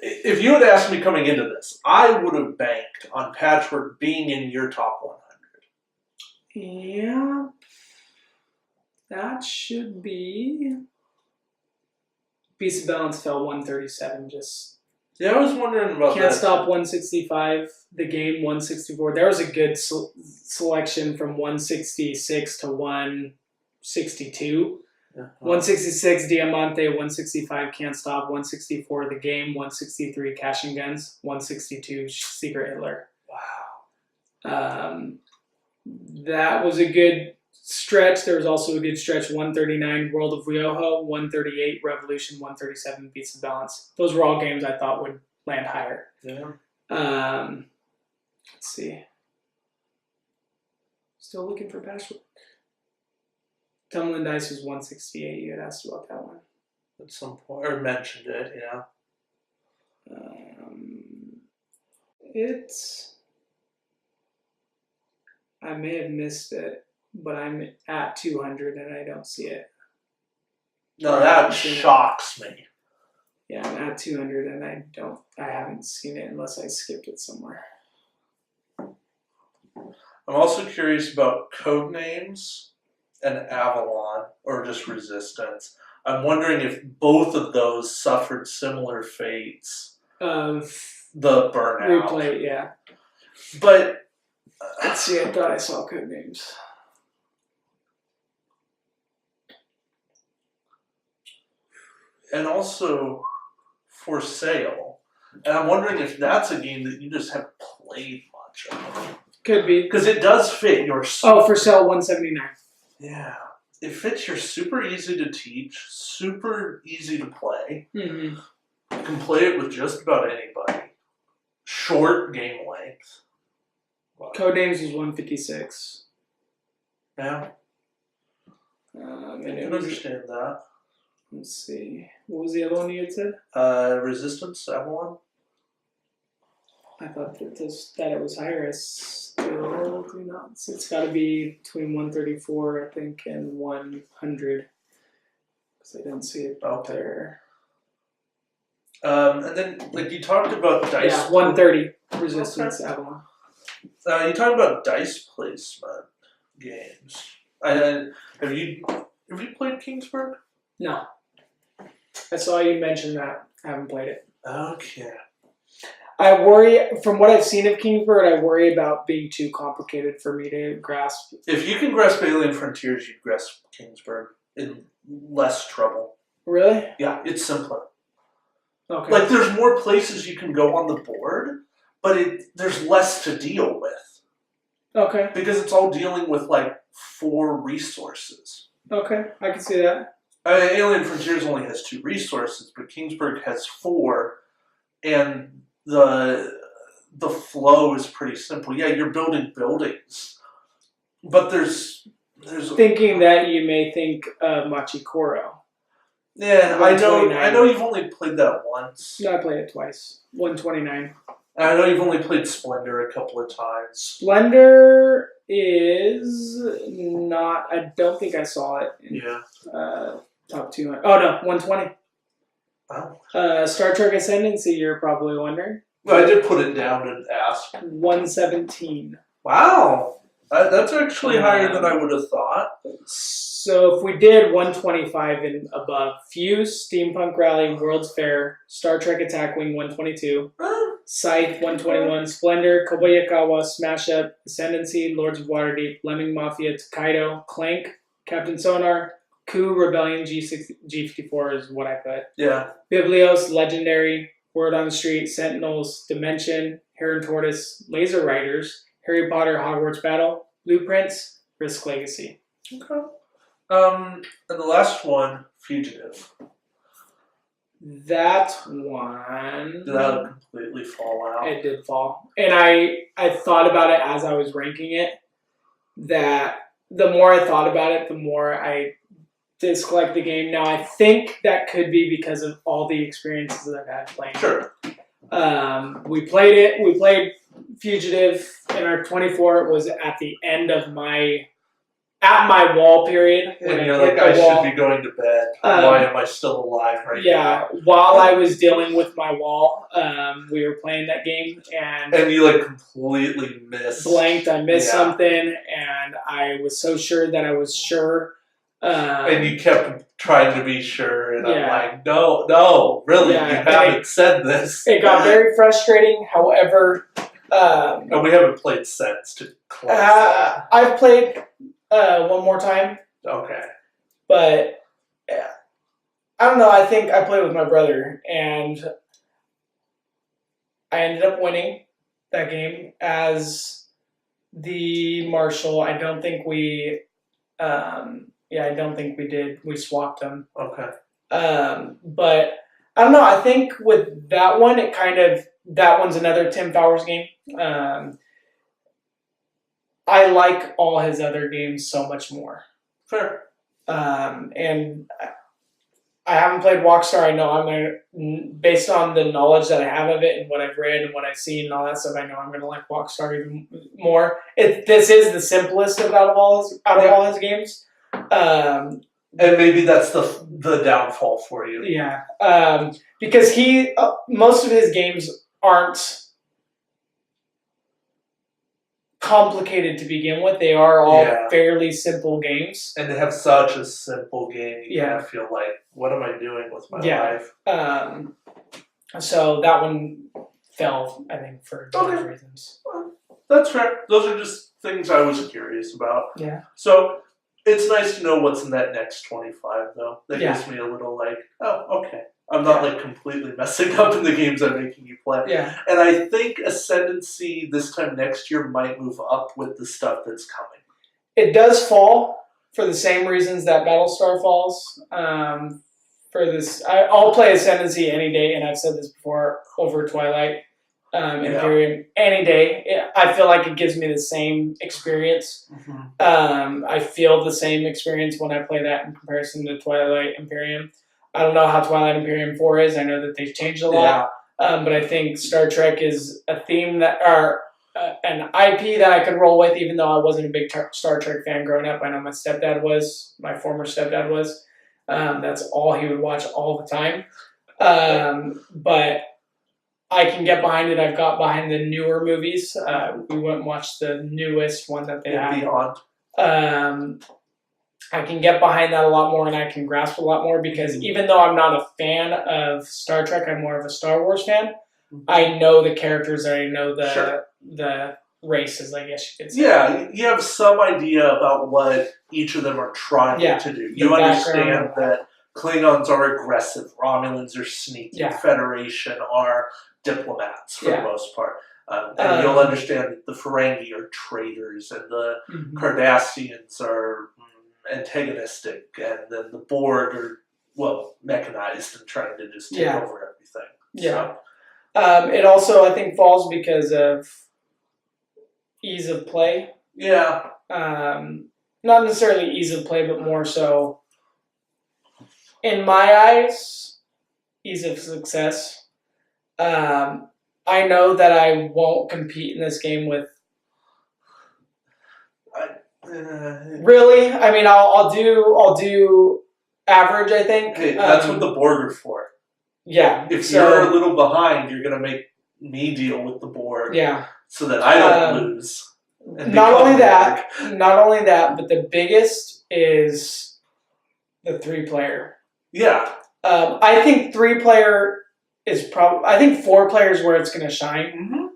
If you had asked me coming into this, I would have banked on Patchwork being in your top 100. Yeah, that should be. Beast of Balance fell 137. Just Yeah, I was wondering about Can't that. Stop 165. The Game 164. There was a good selection from 166 to 162. 166 Diamante, 165 Can't Stop, 164 The Game, 163 Cash and Guns, 162 Secret Hitler. Wow. That was a good stretch. There was also a good stretch. 139 World of Rioja, 138 Revolution, 137 Beats of Balance. Those were all games I thought would land higher. Yeah. Let's see. Still looking for Patchwork. Tumbling Dice was 168. You had asked about that one. At some point, or mentioned it, yeah. I may have missed it, but I'm at 200 and I don't see it. No, that shocks me. Yeah, I'm at 200 and I haven't seen it unless I skipped it somewhere. I'm also curious about Codenames and Avalon, or just Resistance. I'm wondering if both of those suffered similar fates. Of the burnout. Replay, yeah. But let's see, I thought I saw Codenames. And also For Sale. And I'm wondering if that's a game that you just haven't played much of. Could be. Because it does fit your... For Sale 179. Yeah. It fits your super easy to teach, super easy to play. Mm-hmm. You can play it with just about anybody. Short game length. Codenames was 156. Yeah. I can understand that. Let's see. What was the other one you had said? Resistance, Avalon. I thought that it was higher. I still do not. It's got to be between 134, I think, and 100. Because I don't see it out there. And then, like, you talked about dice. Yeah, 130 Resistance, okay. Avalon. You talked about dice placement games. Have you played Kingsburg? No. I saw you mention that. I haven't played it. Okay. I worry, from what I've seen of Kingsburg, I worry about being too complicated for me to grasp. If you can grasp Alien Frontiers, you'd grasp Kingsburg in less trouble. Really? Yeah, it's simpler. Okay. Like, there's more places you can go on the board, but there's less to deal with. Okay. Because it's all dealing with, like, 4 resources. Okay, I can see that. Alien Frontiers only has 2 resources, but Kingsburg has 4, and the flow is pretty simple. Yeah, you're building buildings, but there's thinking that you may think of Machikoro. Yeah, I know you've only played that once. No, I played it twice. 129. I know you've only played Splendor a couple of times. Splendor is not. I don't think I saw it. Top 200. Oh no, 120. Oh. Star Trek Ascendancy. You're probably wondering. Well, I did put it down and ask. 117. Wow, that's actually higher than I would have thought. So if we did 125 and above, Fuse, Steampunk Rally, World's Fair, Star Trek Attack Wing 122, Scythe 121, Splendor, Kobayakawa, Smash Up, Ascendancy, Lords of Waterdeep, Lemming Mafia, Tokaido, Clank, Captain Sonar, Coup, Rebellion, G54 is what I put. Yeah. Biblios, Legendary, Word on the Street, Sentinels, Dimension, Heron Tortoise, Laser Riders, Harry Potter, Hogwarts Battle, Blueprints, Risk Legacy. Okay. And the last one, Fugitive. That one... Did that completely fall out? It did fall. And I thought about it as I was ranking it, that the more I thought about it, the more I disliked the game. Now, I think that could be because of all the experiences that I've had playing. Sure. We played it. We played Fugitive in our 24. It was at the end of my at my wall period. When And you're hit like, I the wall, should be going to bed. Why am I still alive right now? while I was dealing with my wall, we were playing that game, And you like completely missed. Blanked. I missed something, and I was so sure that I was sure. And you kept trying to be sure, and I'm like, no, really, you haven't said this. It got very frustrating. However, and we haven't played since to close that. I've played one more time. Okay. But I don't know. I think I played with my brother, and I ended up winning that game as the marshal. I don't think we. I don't think we did. We swapped them. Okay. But I don't know. I think with that one, that one's another Tim Fowers game. I like all his other games so much more. Fair. And I haven't played Walkstar. I know based on the knowledge that I have of it and what I've read and what I've seen and all that stuff, I know I'm going to like Walkstar even more. This is the simplest out of all his games. And maybe that's the downfall for you. Yeah. Because most of his games aren't complicated to begin with. They are all fairly simple games. And they have such a simple game. You kind of feel like, what am I doing with my life? So that one fell, I think, for those reasons. That's fair. Those are just things I was curious about. Yeah. So it's nice to know what's in that next 25, though. That gives me a little like, oh, okay. I'm not like completely messing up in the games I'm making you play. Yeah. And I think Ascendancy this time next year might move up with the stuff that's coming. It does fall for the same reasons that Battlestar falls. For this, I'll play Ascendancy any day, and I've said this before, over Twilight Imperium any day. I feel like it gives me the same experience. Mm-hmm. I feel the same experience when I play that in comparison to Twilight Imperium. I don't know how Twilight Imperium 4 is. I know that they've changed a lot. But I think Star Trek is a theme or an IP that I could roll with, even though I wasn't a big Star Trek fan growing up. I know my former stepdad was. That's all he would watch all the time. But I can get behind it. I've got behind the newer movies. We went and watched the newest one that they have. Beyond. I can get behind that a lot more, and I can grasp a lot more, because even though I'm not a fan of Star Trek, I'm more of a Star Wars fan. I know the characters, I know the races, I guess you could say. Yeah, you have some idea about what each of them are trying to do. You understand that Klingons are aggressive, Romulans are sneaky, Federation are diplomats for the most part. And you'll understand that the Ferengi are traitors, and the Cardassians are antagonistic, and then the Borg are, mechanized and trying to just take over everything. Yeah. So. It also, I think, falls because of ease of play. Yeah. Not necessarily ease of play, but more so, in my eyes, ease of success. I know that I won't compete in this game with. Really? I mean, I'll do average, I think. Hey, that's what the Borg are for. Yeah. If you're a little behind, you're gonna make me deal with the Borg. Yeah. So that I don't lose. Not only that, but the biggest is the 3-player. Yeah. I think 3-player is I think 4-player is where it's gonna shine. Mm-hmm.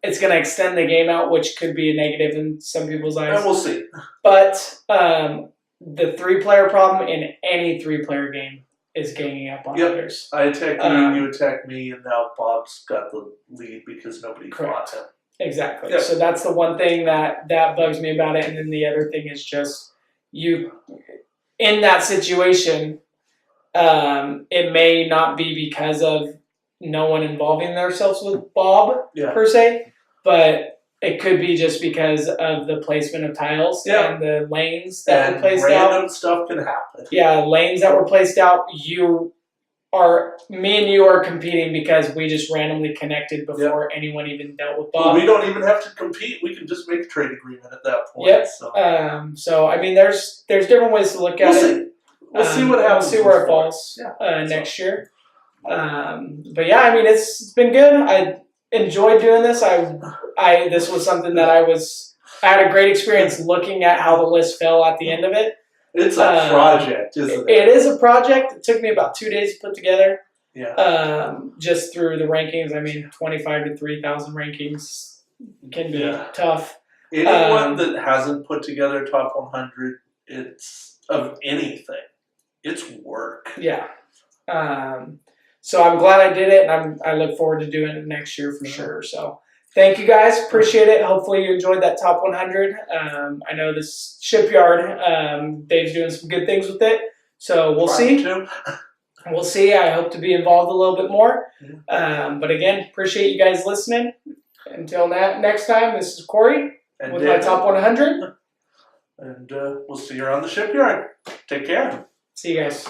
It's going to extend the game out, which could be a negative in some people's eyes. And we'll see. But the 3-player problem in any 3-player game is ganging up on others. I attack you, you attack me, and now Bob's got the lead because nobody fought him. Exactly. Yep. So that's the one thing that bugs me about it. And then the other thing is just you, in that situation, it may not be because of no one involving themselves with Bob per se, but it could be just because of the placement of tiles and the lanes that were placed out. Random stuff can happen. Yeah, lanes that were placed out. me and you are competing because we just randomly connected before anyone even dealt with Bob. Well, we don't even have to compete. We can just make a trade agreement at that point. Yep. So, so I mean, there's different ways to look at it. We'll see what happens. We'll see where it falls next year. But yeah, I mean, it's been good. I enjoyed doing this. This was something that I had a great experience looking at how the list fell at the end of it. It's a project, isn't it? It is a project. It took me about 2 days to put together. Yeah. Just through the rankings. I mean, 25 to 3,000 rankings can be tough. Anyone that hasn't put together a top 100, it's of anything, it's work. Yeah. So I'm glad I did it, and I look forward to doing it next year for sure. So thank you guys. Appreciate it. Hopefully you enjoyed that top 100. I know this shipyard, Dave's doing some good things with it. So we'll see. We'll see. I hope to be involved a little bit more. But again, appreciate you guys listening. Until next time, this is Cory with my top 100. And we'll see you around the shipyard. Take care. See you guys.